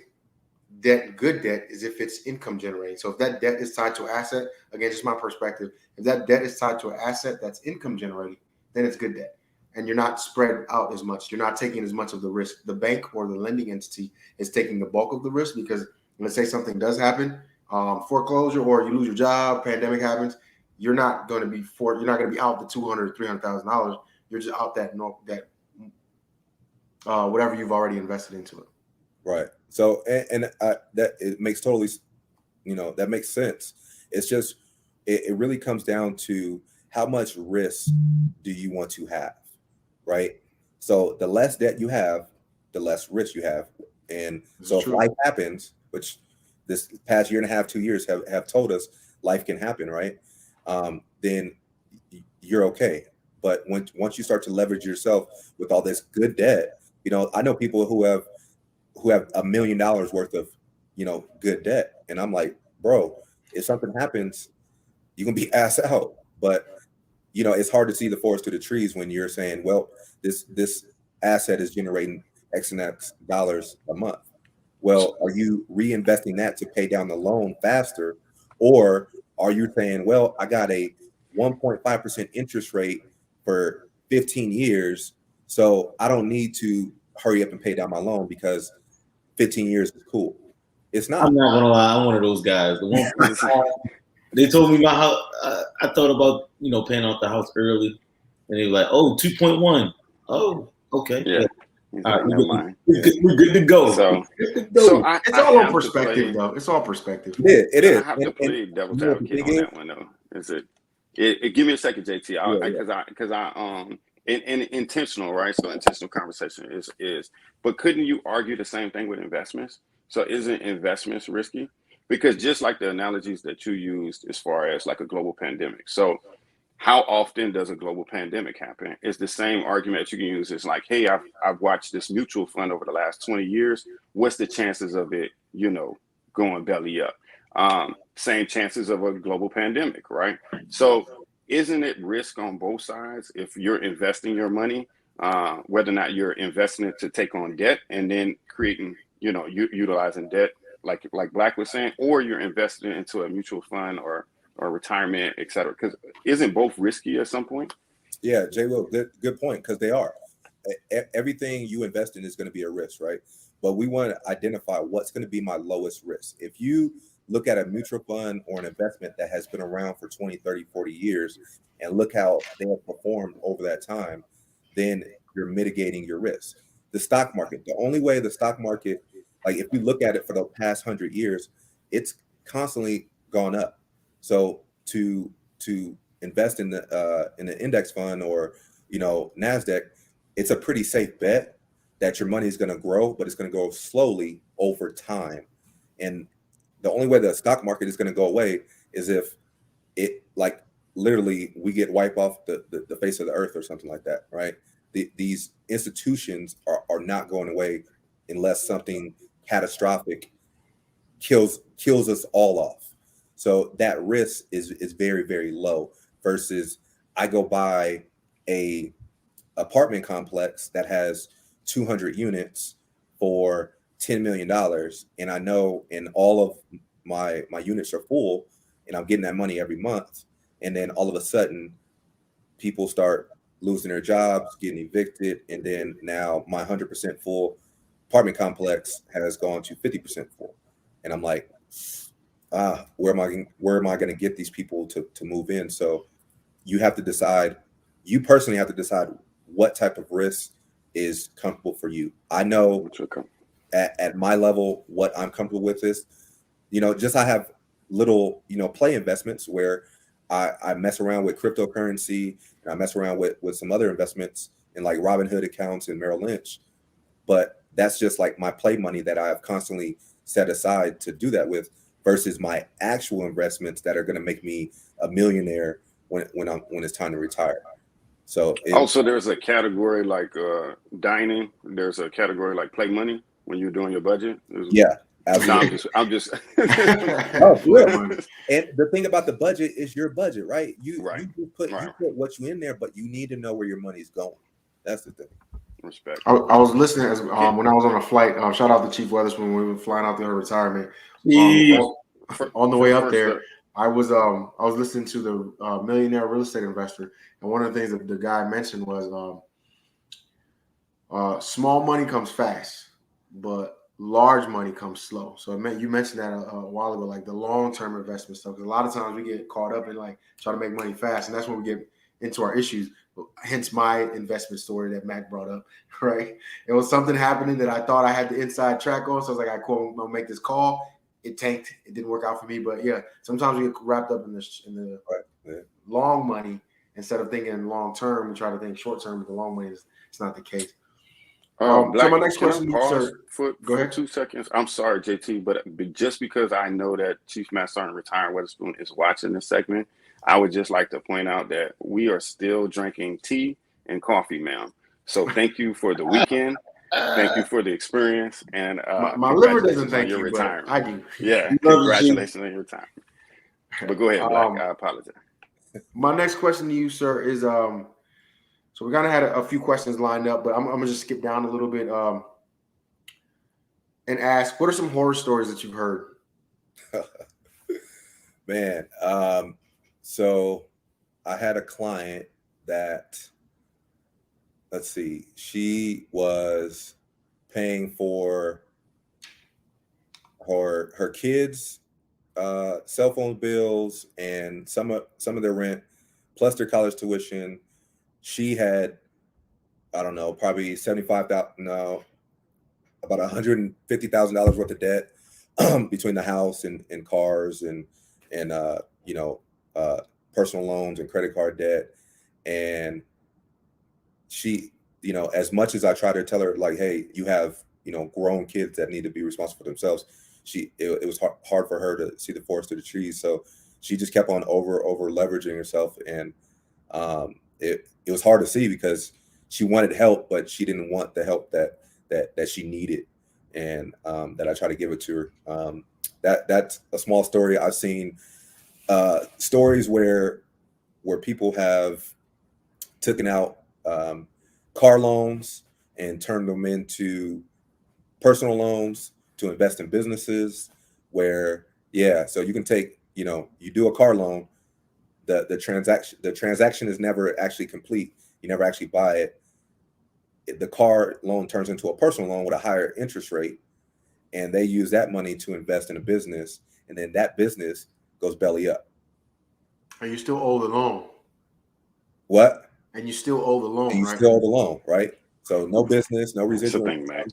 debt good debt is if it's income generating. So if that debt is tied to an asset, again, just my perspective, if that debt is tied to an asset that's income generating, then it's good debt. And you're not spread out as much. You're not taking as much of the risk. The bank or the lending entity is taking the bulk of the risk, because let's say something does happen, foreclosure, or you lose your job, pandemic happens, you're not going to be out the $200,000, $300,000. You're just out that whatever you've already invested into it. Right. So, and that it makes totally, that makes sense. It's just, it really comes down to how much risk do you want to have, right? So the less debt you have, the less risk you have. And so if life happens, which this past year and a half, 2 years have told us life can happen, right? Then you're okay. But once you start to leverage yourself with all this good debt, I know people who have $1 million worth of, good debt. And I'm like, bro, if something happens, you're gonna be ass out. But, it's hard to see the forest through the trees when you're saying, well, this asset is generating X and X dollars a month. Well, are you reinvesting that to pay down the loan faster? Or are you saying, well, I got a 1.5% interest rate for 15 years, so I don't need to hurry up and pay down my loan because 15 years is cool. It's not. I'm not gonna lie, I'm one of those guys. The one they told me my house. I thought about paying off the house early, and they were like, "Oh, 2.1. Oh, okay." Yeah. He's All like, right, never mind. we're good to go. So, Good to go. so I, It's I all on have to play. perspective, though. It's all perspective. It I is. have to play devil's you know what the advocate thing on is? that one though. Is it give me a second, JT? Yeah. Because I in intentional, right? So intentional conversation is. But couldn't you argue the same thing with investments? So isn't investments risky? Because just like the analogies that you used as far as like a global pandemic. So how often does a global pandemic happen? It's the same argument you can use. It's like, hey, I've watched this mutual fund over the last 20 years. What's the chances of it, going belly up? Same chances of a global pandemic, right? So isn't it risk on both sides if you're investing your money, whether or not you're investing it to take on debt and then creating, utilizing debt, like Black was saying, or you're investing into a mutual fund or retirement, et cetera? Because isn't both risky at some point? Yeah, Jay Will, good point, because they are. Everything you invest in is going to be a risk, right? But we want to identify what's going to be my lowest risk. If you look at a mutual fund or an investment that has been around for 20, 30, 40 years, and look how they have performed over that time, then you're mitigating your risk. The stock market, the only way the stock market, like if we look at it for the past 100 years, it's constantly gone up. So to invest in the index fund or Nasdaq, it's a pretty safe bet that your money is going to grow, but it's going to go slowly over time. And the only way the stock market is going to go away is if it, like, literally we get wiped off the face of the earth or something like that, right? These institutions are not going away unless something catastrophic kills us all off. So that risk is very, very low versus I go buy a apartment complex that has 200 units for $10 million. And I know in all of my units are full and I'm getting that money every month. And then all of a sudden people start losing their jobs, getting evicted. And then now my 100% full apartment complex has gone to 50% full. And I'm like, where am I going to get these people to move in? So you personally have to decide what type of risk is comfortable for you. I know at my level, what I'm comfortable with is, I have little, play investments where I mess around with cryptocurrency and I mess around with some other investments in like Robinhood accounts and Merrill Lynch. But that's just like my play money that I have constantly set aside to do that with versus my actual investments that are going to make me a millionaire when it's time to retire. So also there's a category like dining. There's a category like play money when you're doing your budget. Yeah, absolutely. No, I'm just Oh, real. And the thing about the budget is your budget, right? You put what you in there, but you need to know where your money's going. That's the thing. Respect. I was listening as when I was on a flight. Shout out to Chief Weatherspoon when we were flying out there on retirement. On the way up there, I was listening to the Millionaire Real Estate Investor, and one of the things that the guy mentioned was small money comes fast, but large money comes slow. So you mentioned that a while ago, like the long-term investment stuff. Because a lot of times we get caught up in like trying to make money fast, and that's when we get into our issues. Hence my investment story that Mac brought up, right? It was something happening that I thought I had the inside track on. So I was like, I'm gonna make this call. It tanked. It didn't work out for me. But yeah, sometimes we get wrapped up in the long money instead of thinking long term. We try to think short term, but the long money it's not the case. Black, so my next question, pause sir. Go ahead. 2 seconds. I'm sorry, JT, but just because I know that Chief Master Sergeant Retired Weatherspoon is watching this segment, I would just like to point out that we are still drinking tea and coffee, ma'am. So thank you for the weekend. Thank you for the experience. And my liver doesn't thank your you, retirement. But I do. Yeah, congratulations on your retirement. But go ahead, Black. I apologize. My next question to you, sir, is so we kind of had a few questions lined up, but I'm gonna just skip down a little bit and ask, what are some horror stories that you've heard? Man, so I had a client that, let's see, she was paying for her kids' cell phone bills and some of their rent, plus their college tuition. She had I don't know, probably $75,000, no, about $150,000 worth of debt between the house and cars and you know, personal loans and credit card debt. And she, you know, as much as I try to tell her, like, hey, you have, you know, grown kids that need to be responsible for themselves, it was hard for her to see the forest through the trees. So she just kept on over leveraging herself, and it was hard to see because she wanted help, but she didn't want the help that she needed, and that I try to give it to her. That's a small story. I've seen stories where people have taken out car loans and turned them into personal loans to invest in businesses, where, yeah, so you can take, you know, you do a car loan, the transaction is never actually complete. You never actually buy it. The car loan turns into a personal loan with a higher interest rate, and they use that money to invest in a business, and then that business goes belly up. And you still owe the loan. What? And you still owe the loan, And you right? still owe the loan, right? So no business, no residual, thing, man.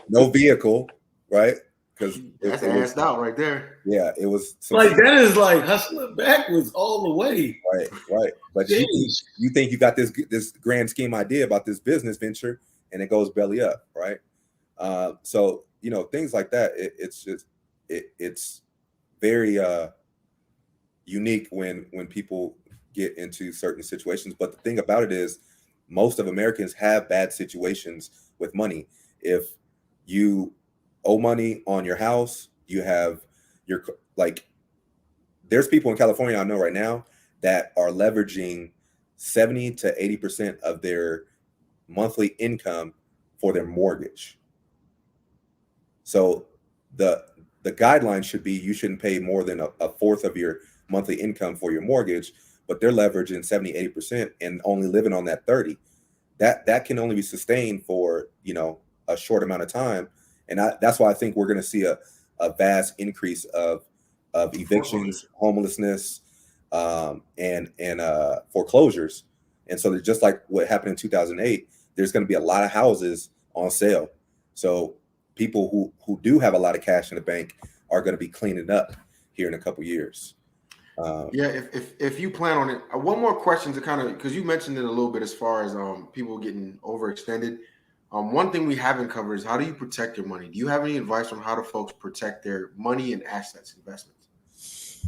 no vehicle, right? Because that's assed out right there. Yeah, it was like that is like hustling backwards all the way. Right. But you think you got this grand scheme idea about this business venture, and it goes belly up, right? So, you know, things like that. It's very unique when people get into certain situations. But the thing about it is, most of Americans have bad situations with money. If you owe money on your house, you have your, like, there's people in California I know right now that are leveraging 70 to 80% of their monthly income for their mortgage. So the guideline should be you shouldn't pay more than a fourth of your monthly income for your mortgage, but they're leveraging 70, 80% and only living on that 30. That can only be sustained for, you know, a short amount of time. And that's why I think we're going to see a vast increase of evictions, homelessness, and foreclosures. And so just like what happened in 2008, there's going to be a lot of houses on sale. So people who do have a lot of cash in the bank are going to be cleaning up here in a couple years. Yeah, if you plan on it. One more question to kind of, because you mentioned it a little bit as far as people getting overextended. One thing we haven't covered is, how do you protect your money? Do you have any advice on how do folks protect their money and assets, investments?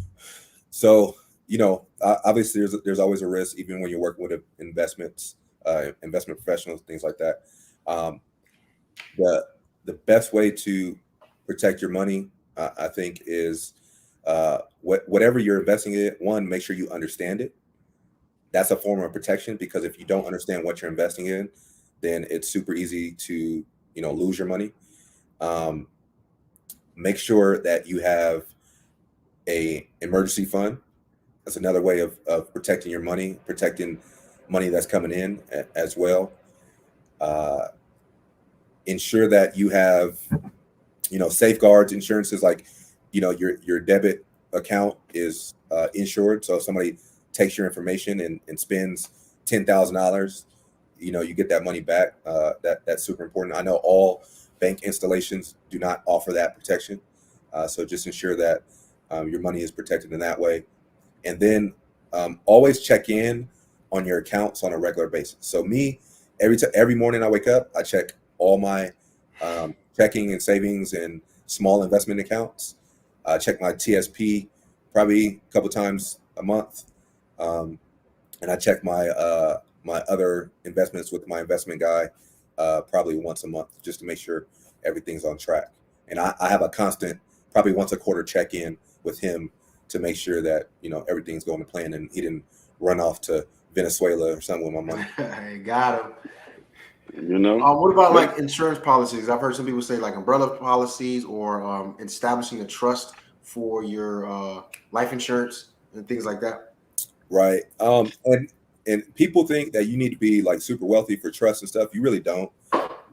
So, you know, obviously there's always a risk, even when you're working with investments, investment professionals, things like that. The best way to protect your money, I think, is whatever you're investing in. One, make sure you understand it. That's a form of protection, because if you don't understand what you're investing in, then it's super easy to, you know, lose your money. Make sure that you have a emergency fund. That's another way of protecting your money, protecting money that's coming in as well. Ensure that you have, you know, safeguards, insurances, like, you know, your debit account is insured. So if somebody takes your information and spends $10,000, you know, you get that money back. That's super important. I know all bank installations do not offer that protection. So just ensure that your money is protected in that way. And then always check in on your accounts on a regular basis. So every morning I wake up, I check all my checking and savings and small investment accounts. I check my TSP probably a couple times a month. And I check my other investments with my investment guy probably once a month, just to make sure everything's on track. And I have a constant, probably once a quarter, check-in with him to make sure that, you know, everything's going to plan and he didn't run off to Venezuela or something with my money. I got him. You know, what about like insurance policies? I've heard some people say like umbrella policies, or establishing a trust for your life insurance and things like that. Right. And people think that you need to be like super wealthy for trust and stuff. You really don't.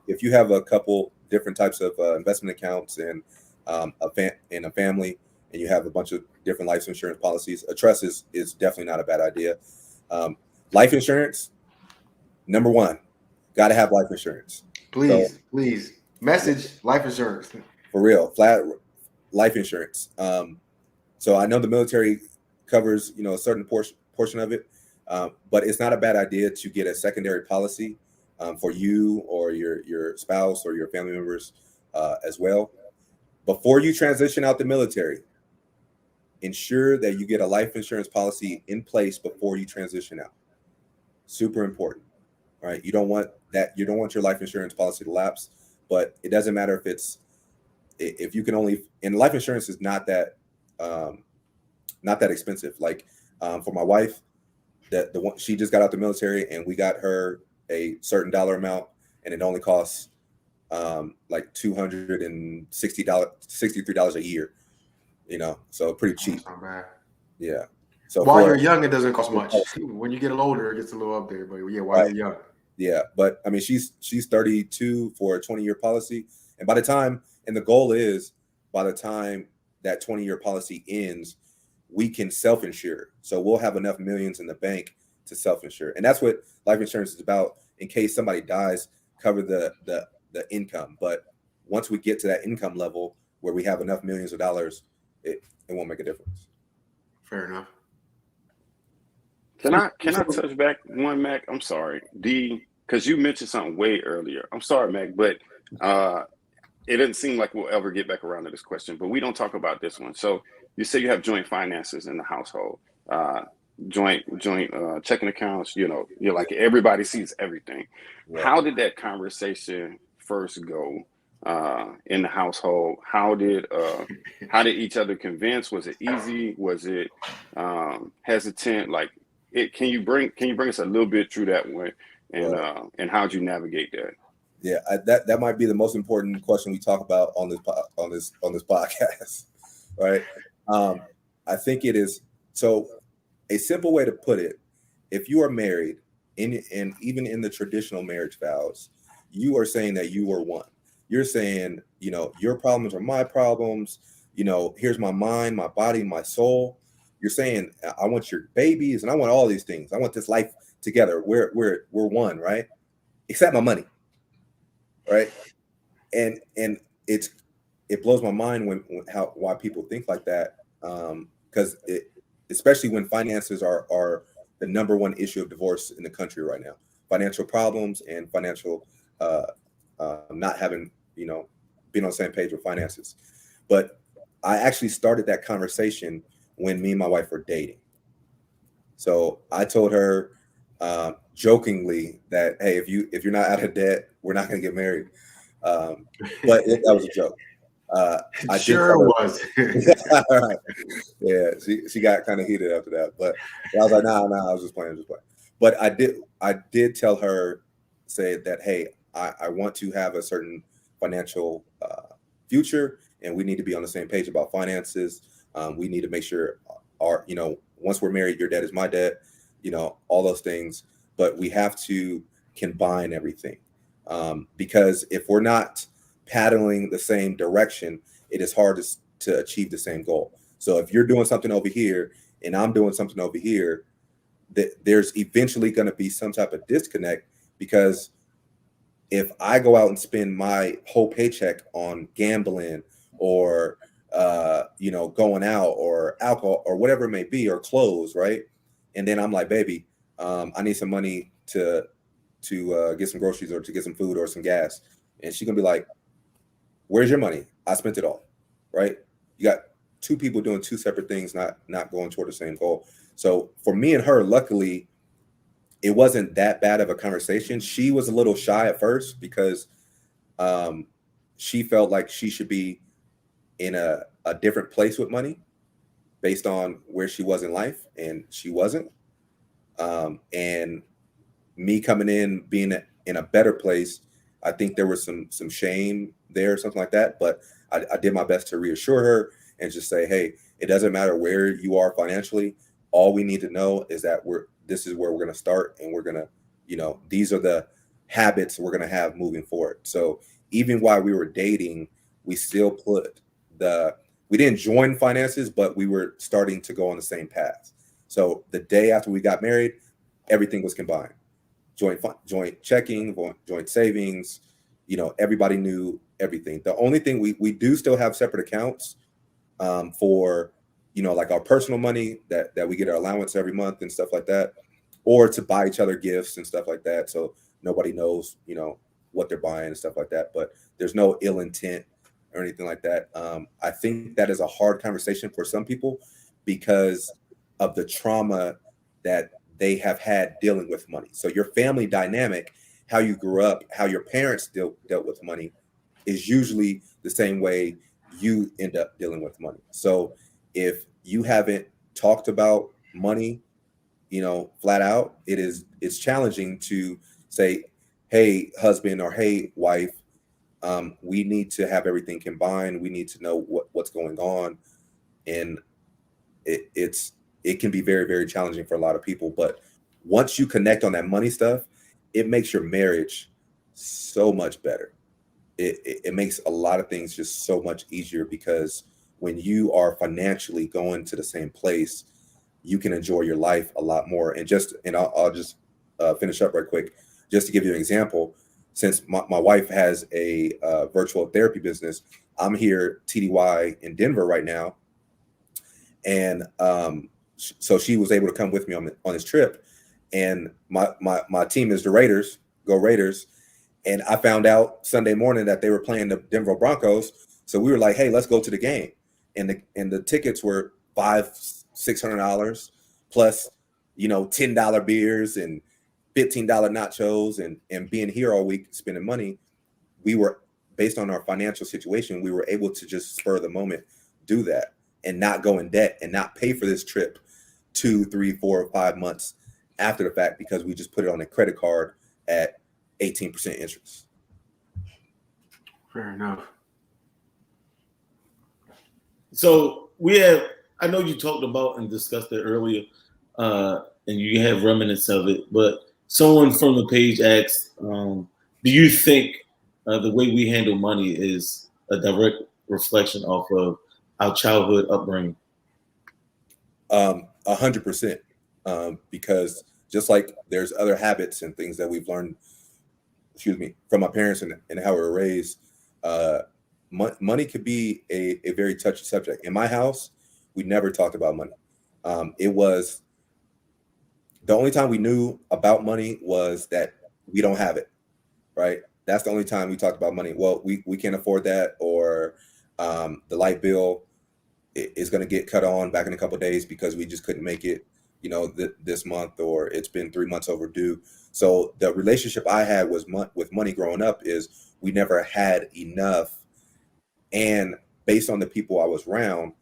If you have a couple different types of investment accounts and a family, and you have a bunch of different life insurance policies, a trust is definitely not a bad idea. Life insurance, number one, got to have life insurance. Please, please message life insurance. For real, flat life insurance. So I know the military covers, a certain portion of it, but it's not a bad idea to get a secondary policy for you or your spouse or your family members as well. Before you transition out the military, ensure that you get a life insurance policy in place before you transition out. Super important, right? You don't want your life insurance policy to lapse, but it doesn't matter if you can only, and life insurance is not that expensive. Like for my wife, the one, she just got out the military and we got her a certain dollar amount, and it only costs like $263 a year, so pretty cheap. That's not bad. Yeah. So while you're young, it doesn't cost much. When you get a little older, it gets a little up there. But yeah, while you're young. Yeah, but I mean, she's 32 for a 20-year policy, and the goal is by the time that 20-year policy ends, we can self-insure. So we'll have enough millions in the bank to self-insure, and that's what life insurance is about. In case somebody dies, cover the income. But once we get to that income level where we have enough millions of dollars, it won't make a difference. Fair enough. Can I touch back one, Mac? I'm sorry, because you mentioned something way earlier. I'm sorry, Mac, but it doesn't seem like we'll ever get back around to this question. But we don't talk about this one. So you say you have joint finances in the household, joint checking accounts. You're like everybody sees everything. Right. How did that conversation first go in the household? How did each other convince? Was it easy? Was it hesitant? Like, can you bring us a little bit through that one, and how'd you navigate that? Yeah, that might be the most important question we talk about on this podcast, right? I think it is. So, a simple way to put it: if you are married, and even in the traditional marriage vows, you are saying that you are one. You're saying, your problems are my problems. Here's my mind, my body, my soul. You're saying, I want your babies, and I want all these things. I want this life together. We're one, right? Except my money, right? And it blows my mind why people think like that, because especially when finances are the number one issue of divorce in the country right now. Financial problems and financial not having being on the same page with finances. But I actually started that conversation when me and my wife were dating. So I told her jokingly that, hey, if you're not out of debt, we're not going to get married. But that was a joke. I sure was. Right. Yeah, she got kind of heated after that, but I was like, nah, I was just playing. But I did tell her, say that, hey, I want to have a certain financial future, and we need to be on the same page about finances. We need to make sure once we're married, your debt is my debt, all those things. But we have to combine everything, because if we're not paddling the same direction, it is hard to achieve the same goal. So if you're doing something over here and I'm doing something over here, there's eventually going to be some type of disconnect, because if I go out and spend my whole paycheck on gambling or going out or alcohol or whatever it may be, or clothes, right? And then I'm like, baby, I need some money to get some groceries or to get some food or some gas. And she's gonna be like, where's your money? I spent it all, right? You got two people doing two separate things, not going toward the same goal. So for me and her, luckily, it wasn't that bad of a conversation. She was a little shy at first because she felt like she should be in a different place with money based on where she was in life, and she wasn't. And me coming in, being in a better place, I think there was some shame there, something like that. But I did my best to reassure her and just say, hey, it doesn't matter where you are financially. All we need to know is that this is where we're going to start, and we're going to, these are the habits we're going to have moving forward. So even while we were dating, we still we didn't join finances, but we were starting to go on the same path. So the day after we got married, everything was combined. joint checking, joint savings. Everybody knew everything. The only thing we do still have separate accounts for like our personal money that we get our allowance every month and stuff like that, or to buy each other gifts and stuff like that. So nobody knows what they're buying and stuff like that. But there's no ill intent or anything like that. I think that is a hard conversation for some people because of the trauma that they have had dealing with money. So your family dynamic, how you grew up, how your parents dealt with money is usually the same way you end up dealing with money. So if you haven't talked about money, flat out, it's challenging to say, hey, husband, or hey, wife, we need to have everything combined. We need to know what's going on. And it can be very, very challenging for a lot of people. But once you connect on that money stuff, it makes your marriage so much better. It makes a lot of things just so much easier because when you are financially going to the same place, you can enjoy your life a lot more. And I'll just finish up right quick, just to give you an example. Since my wife has a virtual therapy business, I'm here TDY in Denver right now. And so she was able to come with me on this trip. And my team is the Raiders, go Raiders. And I found out Sunday morning that they were playing the Denver Broncos. So we were like, hey, let's go to the game. And the tickets were $500-$600 plus, $10 beers and $15 nachos and being here all week spending money. We were, based on our financial situation, we were able to just spur the moment, do that and not go in debt and not pay for this trip 2, 3, 4, 5 months after the fact because we just put it on a credit card at 18% interest. Fair enough. So I know you talked about and discussed it earlier, and you have remnants of it, but someone from the page asked, do you think the way we handle money is a direct reflection off of our childhood upbringing? 100%. Because just like there's other habits and things that we've learned, from our parents and how we were raised, money could be a very touchy subject. In my house, we never talked about money. It was the only time we knew about money was that we don't have it, right? That's the only time we talked about money. Well, we can't afford that, or the light bill is going to get cut on back in a couple of days because we just couldn't make it, this month, or it's been 3 months overdue. So the relationship I had with money growing up is we never had enough. And based on the people I was around,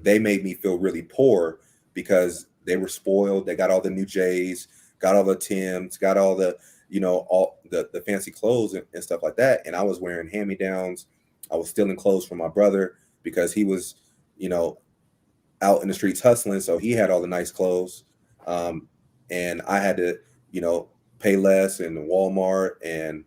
they made me feel really poor because they were spoiled. They got all the new J's, got all the Tims, got all the, all the fancy clothes and stuff like that. And I was wearing hand-me-downs. I was stealing clothes from my brother because he was, out in the streets hustling. So he had all the nice clothes. And I had to, pay less in Walmart and,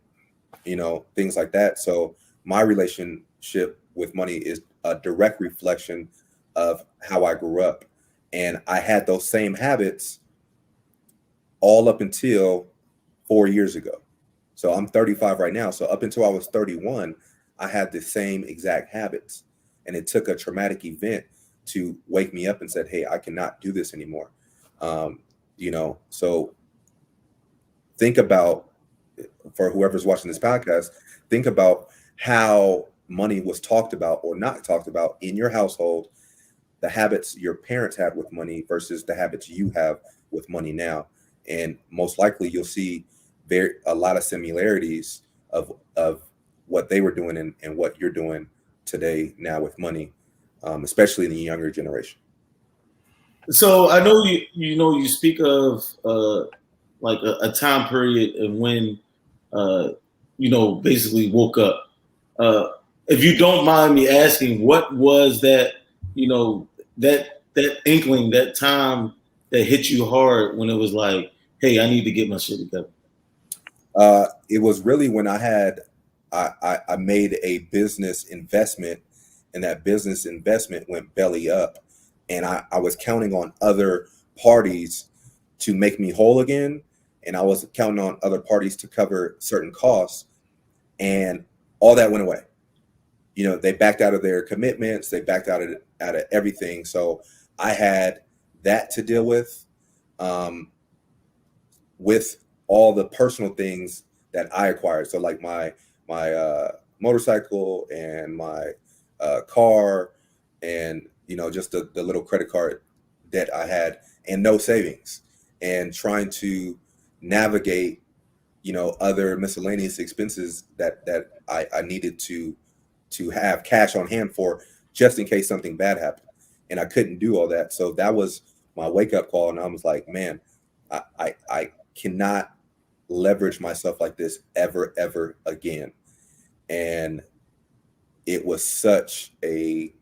things like that. So my relationship with money is a direct reflection of how I grew up. And I had those same habits all up until 4 years ago. So I'm 35 right now. So up until I was 31, I had the same exact habits. And it took a traumatic event to wake me up and said, hey, I cannot do this anymore. So think about, for whoever's watching this podcast, think about how money was talked about or not talked about in your household, the habits your parents had with money versus the habits you have with money now. And most likely you'll see a lot of similarities of what they were doing and what you're doing today now with money, especially in the younger generation. So I know you speak of like a time period and when basically woke up. If you don't mind me asking, what was that, that inkling, that time that hit you hard when it was like, hey, I need to get my shit together? It was really when I made a business investment, and that business investment went belly up, and I was counting on other parties to make me whole again. and I was counting on other parties to cover certain costs, and all that went away. You know, they backed out of their commitments, they backed out of everything. So I had that to deal with all the personal things that I acquired. So like my motorcycle and my car, and you know, just the little credit card debt I had, and no savings, and trying to navigate, you know, other miscellaneous expenses that I needed to have cash on hand for, just in case something bad happened. And I couldn't do all that. So that was my wake up call. And I was like, man, I cannot leverage myself like this ever again. And it was such a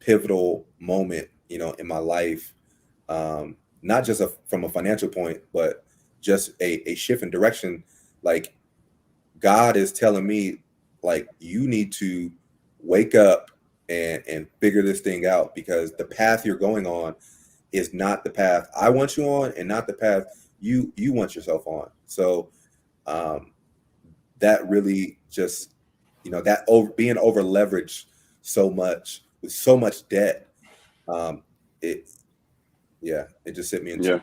pivotal moment, you know, in my life, not just from a financial point, but just a shift in direction. Like, God is telling me, like, you need to wake up and figure this thing out, because the path you're going on is not the path I want you on, and not the path you want yourself on. So that really just, you know, that being over leveraged so much with so much debt, it just sent me into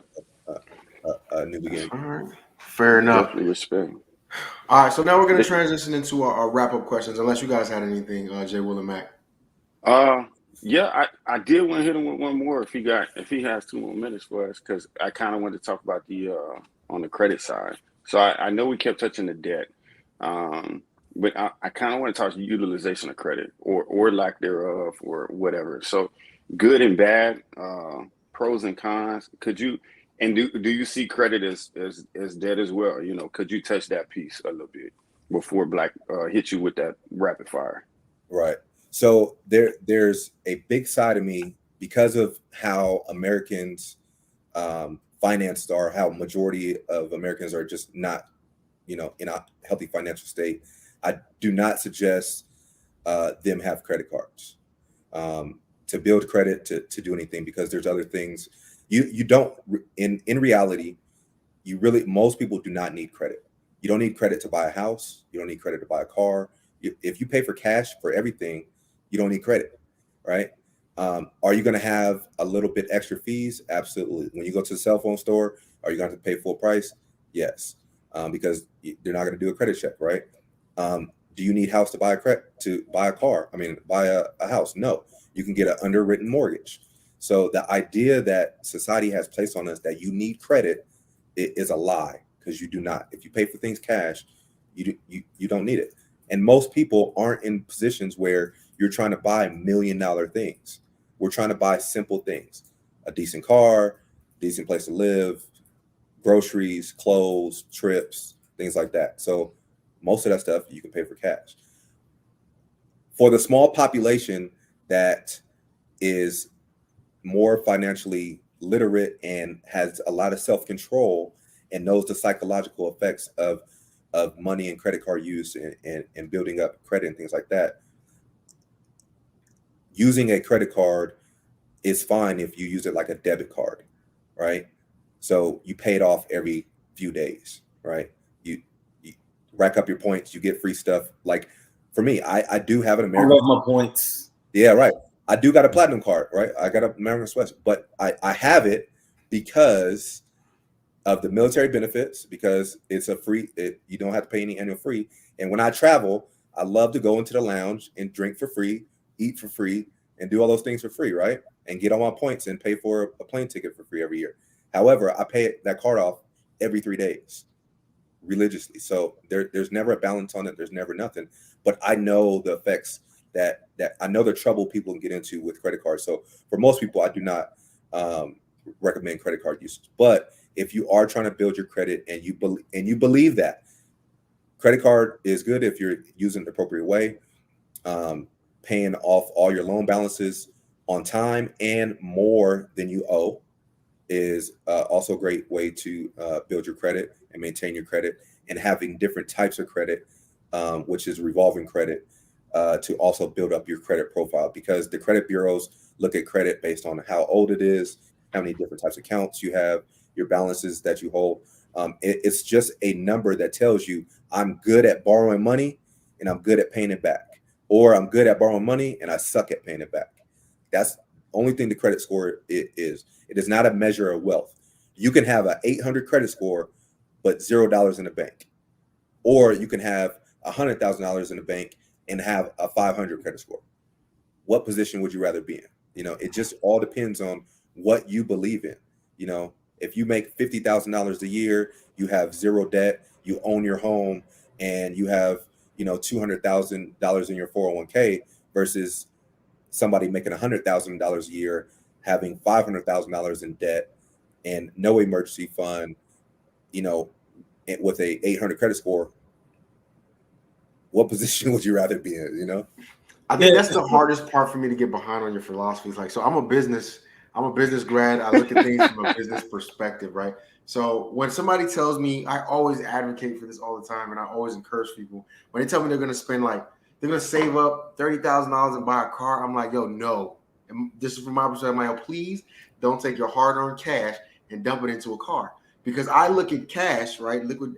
a new beginning. All right. Fair enough. Definitely respect. All right, so now we're going to transition into our wrap-up questions, unless you guys had anything, Jay, Will, and Mac. Yeah, I did want to hit him with one more if he has 2 more minutes for us, because I kind of wanted to talk about the on the credit side. So I know we kept touching the debt, but I kind of want to talk utilization of credit, or lack thereof, or whatever. So good and bad, pros and cons. Could you, and do you see credit as debt as well? You know, could you touch that piece a little bit before Black hit you with that rapid fire? Right. So there's a big side of me, because of how Americans financed are, how majority of Americans are just not, you know, in a healthy financial state. I do not suggest them have credit cards to build credit, to do anything, because there's other things you don't, in reality, most people do not need credit. You don't need credit to buy a house. You don't need credit to buy a car. If you pay for cash for everything, you don't need credit, right? Are you going to have a little bit extra fees? Absolutely. When you go to the cell phone store, are you going to pay full price? Yes, because they're not going to do a credit check, right? Do you need house to buy a car? I mean, buy a house? No, you can get an underwritten mortgage. So the idea that society has placed on us that you need credit is a lie, because you do not. If you pay for things cash, you don't need it. And most people aren't in positions where you're trying to buy $1 million things. We're trying to buy simple things: a decent car, decent place to live, groceries, clothes, trips, things like that. So most of that stuff you can pay for cash. For the small population that is more financially literate and has a lot of self-control and knows the psychological effects of money and credit card use and building up credit and things like that, using a credit card is fine if you use it like a debit card, right? So you pay it off every few days, right? You rack up your points, you get free stuff. Like for me, I do have an American. I love my points. Yeah, right. I do got a platinum card, right? I got an American Express, but I have it because of the military benefits, because it's a free, you don't have to pay any annual fee. And when I travel, I love to go into the lounge and drink for free, eat for free, and do all those things for free, right? And get all my points and pay for a plane ticket for free every year. However, I pay that card off every 3 days religiously. So there's never a balance on it. There's never nothing. But I know the effects that I know the trouble people can get into with credit cards. So for most people, I do not recommend credit card usage. But if you are trying to build your credit and you believe that credit card is good if you're using it the appropriate way, paying off all your loan balances on time and more than you owe is also a great way to build your credit and maintain your credit, and having different types of credit, which is revolving credit, to also build up your credit profile, because the credit bureaus look at credit based on how old it is, how many different types of accounts you have, your balances that you hold. It's just a number that tells you I'm good at borrowing money and I'm good at paying it back, or I'm good at borrowing money and I suck at paying it back. That's the only thing the credit score is. It is not a measure of wealth. You can have an 800 credit score, but $0 in the bank, or you can have $100,000 in the bank and have a 500 credit score. What position would you rather be in? You know, it just all depends on what you believe in. You know, if you make $50,000 a year, you have zero debt, you own your home, and you have, you know, $200,000 in your 401k versus somebody making $100,000 a year, having $500,000 in debt and no emergency fund, you know, with a 800 credit score, what position would you rather be in, you know? I think that's the hardest part for me to get behind on your philosophy. It's like, so I'm a business grad. I look at things from a business perspective, right? So when somebody tells me, I always advocate for this all the time, and I always encourage people. When they tell me they're going to spend they're going to save up $30,000 and buy a car, I'm like, yo, no. And this is from my perspective. I'm like, yo, please don't take your hard-earned cash and dump it into a car, because I look at cash, right, liquid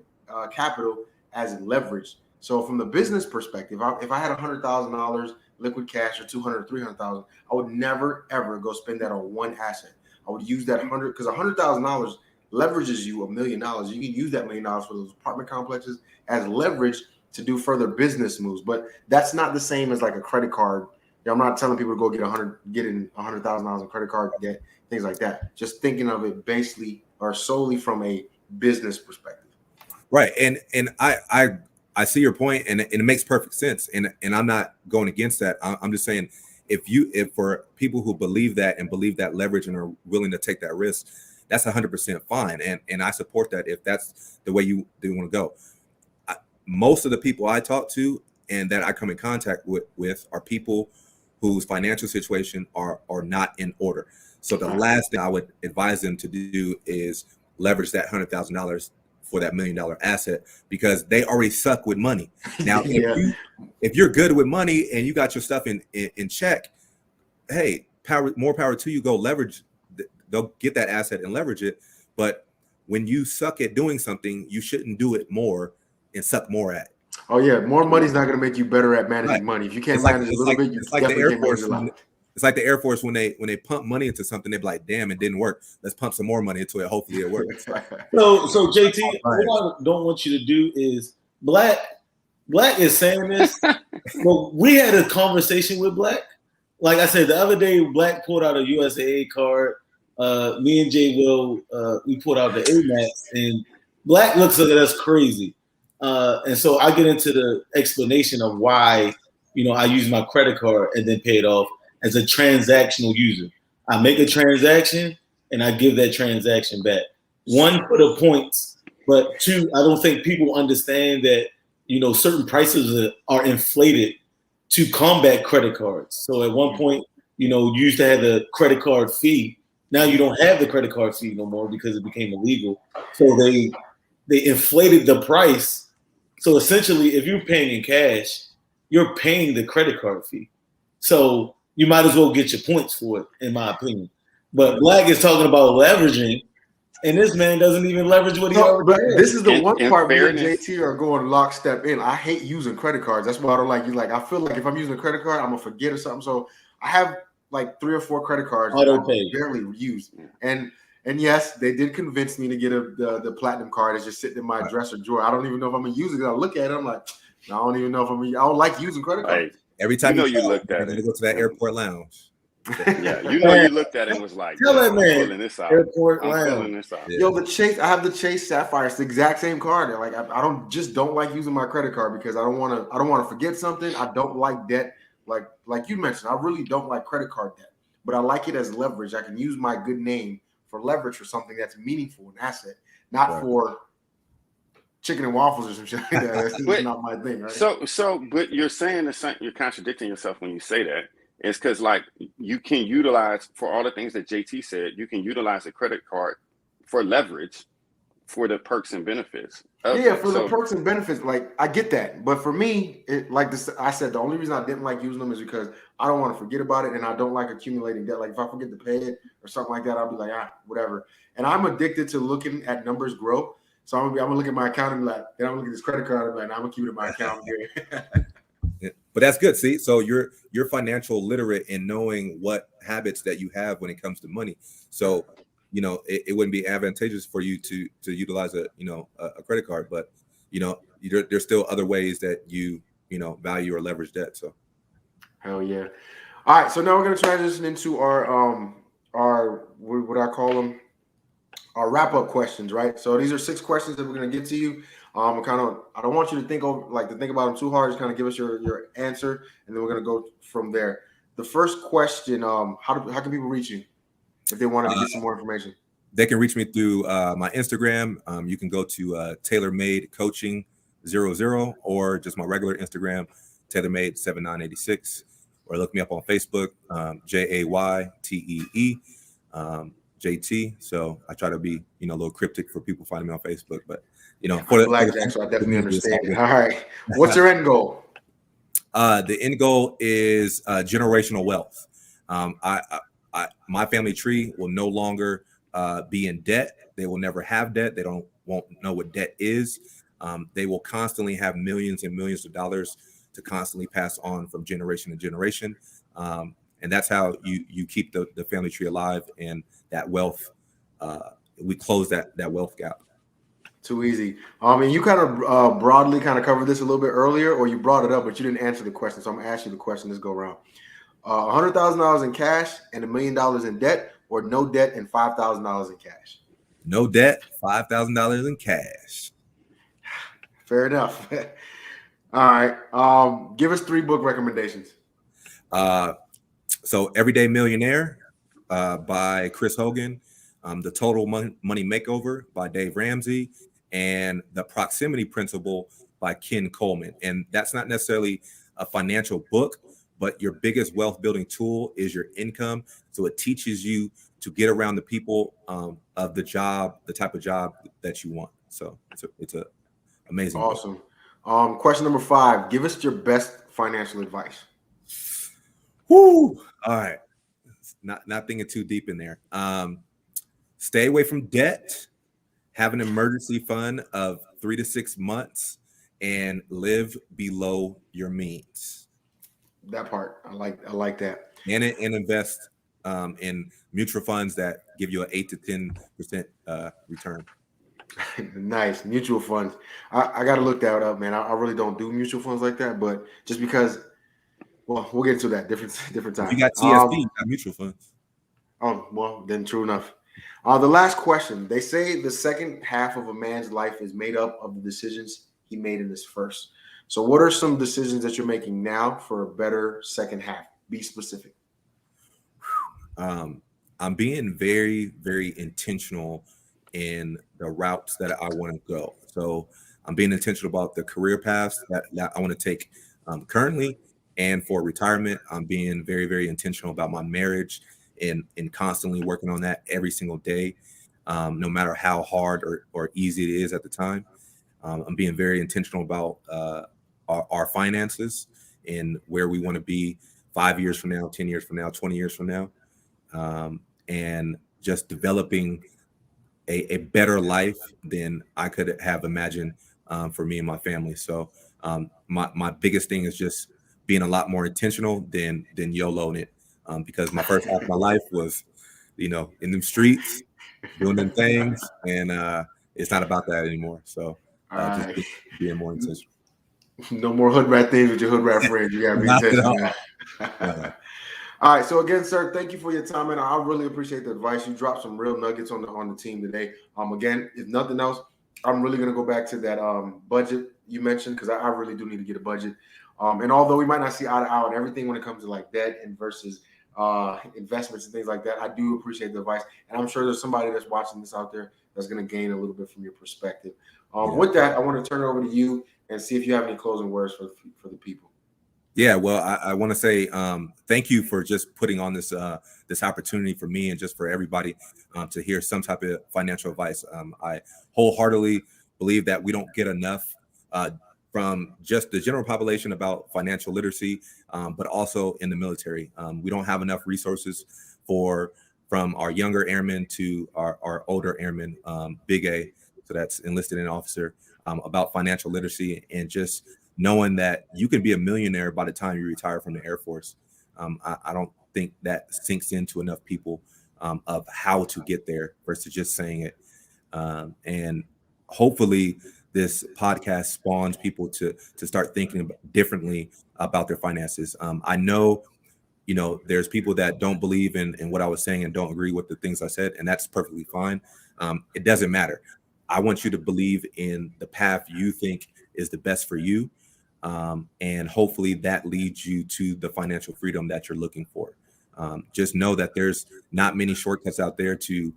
capital, as leverage. So from the business perspective, if I had $100,000 liquid cash, or $200,000 or $300,000, I would never ever go spend that on one asset. I would use that because $100,000 leverages you $1 million. You can use that $1 million for those apartment complexes as leverage to do further business moves. But that's not the same as like a credit card. You know, I'm not telling people to go get in $100,000 in credit card debt, things like that. Just thinking of it basically or solely from a business perspective. Right, and I see your point, and it makes perfect sense, and I'm not going against that. I'm just saying, if for people who believe that and believe that leverage and are willing to take that risk, that's 100% fine, and I support that if that's the way you want to go. Most of the people I talk to and that I come in contact with are people whose financial situation are not in order. So the last thing I would advise them to do is leverage that $100,000 for that $1 million asset, because they already suck with money. Now, if you're good with money and you got your stuff in check, hey, more power to you. Go leverage, go get that asset and leverage it. But when you suck at doing something, you shouldn't do it more and suck more at it. Oh yeah, more money's not going to make you better at managing money. If you can't manage a little bit, you definitely can't manage a lot. It's like the Air Force when they pump money into something, they're like, "Damn, it didn't work. Let's pump some more money into it. Hopefully, it works." So JT, what I don't want you to do is Black is saying this. But we had a conversation with Black. Like I said, the other day, Black pulled out a USAA card. Me and Jay we pulled out the Amex, and Black looks at us crazy. And so I get into the explanation of why, I use my credit card and then pay it off as a transactional user. I make a transaction and I give that transaction back. One, for the points, but two, I don't think people understand that, certain prices are inflated to combat credit cards. So at one point, you used to have the credit card fee. Now you don't have the credit card fee no more because it became illegal. So they inflated the price. So essentially, if you're paying in cash, you're paying the credit card fee. So you might as well get your points for it, in my opinion. But Black is talking about leveraging, and this man doesn't even leverage what he already has. This is the one part me and JT are going lockstep in. I hate using credit cards. That's why I don't like you. Like, I feel like if I'm using a credit card, I'm gonna forget or something. So I have like 3 or 4 credit cards that I barely use. And yes, they did convince me to get the platinum card. It's just sitting in my dresser drawer. I don't even know if I'm gonna use it. I look at it, I'm like, I don't even know if I don't like using credit cards. Hey, every time you looked at it, go to that airport lounge. Yeah, you looked at it and was like, tell that man, I'm filling this out. airport I'm lounge. filling this out. Yeah. Yo, I have the Chase Sapphire. It's the exact same card. Like I don't like using my credit card because I don't want to forget something. I don't like debt. Like you mentioned, I really don't like credit card debt, but I like it as leverage. I can use my good name for leverage for something that's meaningful, an asset, not for chicken and waffles or some shit like that. That's not my thing, right? But you're saying the same. You're contradicting yourself when you say that. It's because like you can utilize, for all the things that JT said, you can utilize a credit card for leverage for the perks and benefits. The perks and benefits. Like, I get that, but for me, I said, the only reason I didn't like using them is because I don't want to forget about it, and I don't like accumulating debt. Like, if I forget to pay it or something like that, I'll be like, whatever. And I'm addicted to looking at numbers grow. So I'm gonna look at my account and be like, then I'm gonna look at this credit card and be like, nah, I'm gonna keep it in my account. Yeah. But that's good. See, so you're financial literate in knowing what habits that you have when it comes to money. So, you know, it wouldn't be advantageous for you to utilize a credit card, but there's still other ways that you value or leverage debt. So, Hell yeah! All right, so now we're gonna transition into our what I call them, our wrap up questions, right? So these are 6 questions that we're gonna get to you. I don't want you to think about them too hard. Just kind of give us your answer, and then we're gonna go from there. The first question: how can people reach you if they wanted to get some more information? They can reach me through my Instagram. You can go to TaylorMade Coaching 00, or just my regular Instagram, TaylorMade 7986, or look me up on Facebook, JayTee. Jay Tee. So I try to be, a little cryptic for people finding me on Facebook, but for Blackjack, so I definitely understand. All right, what's your end goal? The end goal is generational wealth. My family tree will no longer be in debt. They will never have debt. They won't know what debt is. They will constantly have millions and millions of dollars to constantly pass on from generation to generation. And that's how you keep the family tree alive, and that wealth, we close that wealth gap. Too easy. And you kind of broadly kind of covered this a little bit earlier, or you brought it up, but you didn't answer the question. So I'm gonna ask you the question this go around. $100,000 in cash and $1 million in debt, or no debt and $5,000 in cash? No debt, $5,000 in cash. Fair enough. All right. Give us 3 book recommendations. So Everyday Millionaire by Chris Hogan, The Total Money Makeover by Dave Ramsey, and The Proximity Principle by Ken Coleman. And that's not necessarily a financial book, but your biggest wealth building tool is your income. So it teaches you to get around the people of the job, the type of job that you want. So it's a amazing. Awesome. Question number 5, give us your best financial advice. Whoo! All right. Not thinking too deep in there. Stay away from debt, have an emergency fund of 3 to 6 months, and live below your means. That part, I like that. And invest in mutual funds that give you an 8 to 10% return. Nice. Mutual funds. I got to look that up, man. I really don't do mutual funds like that, but just because, well, we'll get into that different time. If you got TSP, you got mutual funds. Oh, well, then true enough. The last question. They say the second half of a man's life is made up of the decisions he made in his first. So what are some decisions that you're making now for a better second half? Be specific. I'm being very, very intentional in the routes that I want to go. So I'm being intentional about the career paths that I want to take currently, and for retirement, I'm being very, very intentional about my marriage and constantly working on that every single day, no matter how hard or easy it is at the time. I'm being very intentional about our finances and where we want to be 5 years from now, 10 years from now, 20 years from now, and just developing a better life than I could have imagined for me and my family. So my biggest thing is just being a lot more intentional than YOLOing it, because my first half of my life was, in them streets, doing them things, and it's not about that anymore. So just being more intentional. No more hood rat things with your hood rat friends. You gotta be intentional. All right. So again, sir, thank you for your time, and I really appreciate the advice. You dropped some real nuggets on the team today. Again, if nothing else, I'm really gonna go back to that budget you mentioned, because I really do need to get a budget. And although we might not see eye to eye on everything when it comes to like debt and versus investments and things like that, I do appreciate the advice, and I'm sure there's somebody that's watching this out there that's going to gain a little bit from your perspective. With that, I want to turn it over to you and see if you have any closing words for the people. Yeah, well, I want to say thank you for just putting on this opportunity for me and just for everybody to hear some type of financial advice. I wholeheartedly believe that we don't get enough from just the general population about financial literacy, but also in the military. We don't have enough resources from our younger airmen to our older airmen, Big A. So that's enlisted in officer, about financial literacy and just knowing that you can be a millionaire by the time you retire from the Air Force. I don't think that sinks into enough people of how to get there versus just saying it. And hopefully this podcast spawns people to start thinking differently about their finances. I know, there's people that don't believe in what I was saying and don't agree with the things I said, and that's perfectly fine. It doesn't matter. I want you to believe in the path you think is the best for you. And hopefully that leads you to the financial freedom that you're looking for. Just know that there's not many shortcuts out there to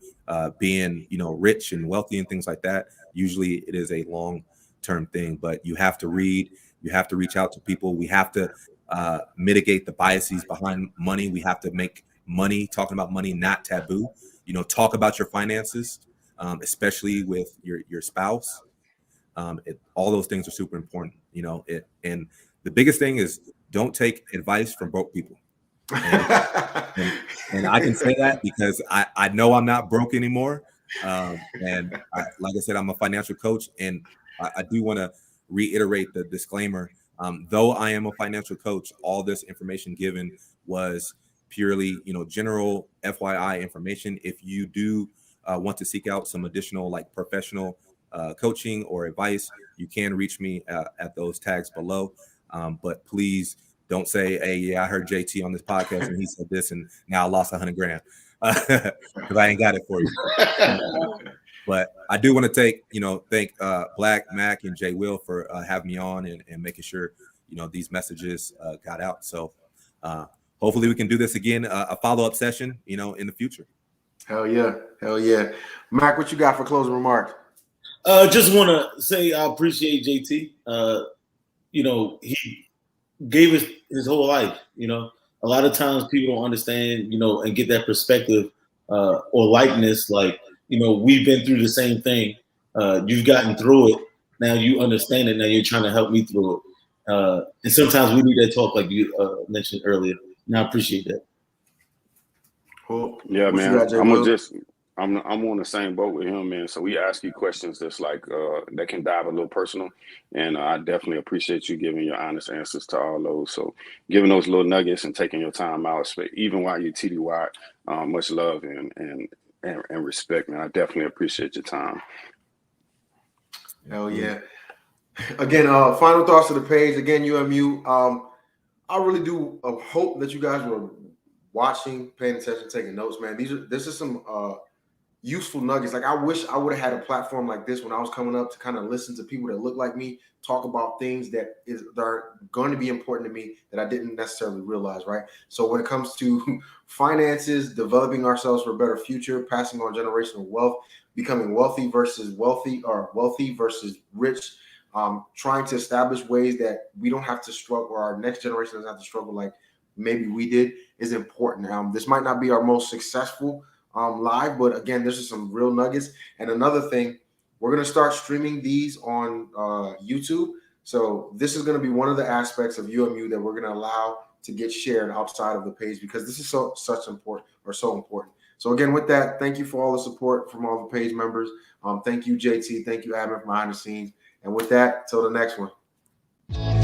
being, rich and wealthy and things like that. Usually it is a long-term thing, but you have to read, you have to reach out to people. We have to mitigate the biases behind money. We have to make money, talking about money, not taboo. Talk about your finances, especially with your spouse. All those things are super important, and the biggest thing is don't take advice from broke people. And I can say that because I know I'm not broke anymore. And like I said, I'm a financial coach, and I do want to reiterate the disclaimer. Though I am a financial coach, all this information given was purely, general FYI information. If you do want to seek out some additional professional coaching or advice, you can reach me at those tags below. But please don't say, hey, yeah, I heard Jay Tee on this podcast and he said this, and now I lost $100 grand because I ain't got it for you. But I do want to thank Black, Mac, and Jay Will for having me on and making sure, these messages got out. So hopefully we can do this again, a follow-up session, in the future. Hell yeah. Mac, what you got for closing remarks? Just want to say I appreciate JT. He gave us his whole life. A lot of times people don't understand, and get that perspective or likeness. We've been through the same thing. You've gotten through it. Now you understand it. Now you're trying to help me through it. And sometimes we need that talk, like you mentioned earlier. And I appreciate that. Cool. Yeah, man. I'm on the same boat with him, man. So we ask you questions that's that can dive a little personal, and I definitely appreciate you giving your honest answers to all those. So giving those little nuggets and taking your time out, even while you're TDY, much love and respect, man. I definitely appreciate your time. Hell yeah. Again, final thoughts to the page. Again, uMu. I really do hope that you guys were watching, paying attention, taking notes, man. This is some useful nuggets. I wish I would have had a platform like this when I was coming up to kind of listen to people that look like me talk about things that are going to be important to me that I didn't necessarily realize, right? So when it comes to finances, developing ourselves for a better future, passing on generational wealth, becoming wealthy versus rich, trying to establish ways that we don't have to struggle, or our next generation doesn't have to struggle like maybe we did, is important. This might not be our most successful live, but again, this is some real nuggets. And another thing, we're going to start streaming these on YouTube. So this is going to be one of the aspects of uMu that we're going to allow to get shared outside of the page, because this is so important. So again, with that, thank you for all the support from all the page members. Thank you, JT. Thank you, Admin, from behind the scenes. And with that, till the next one.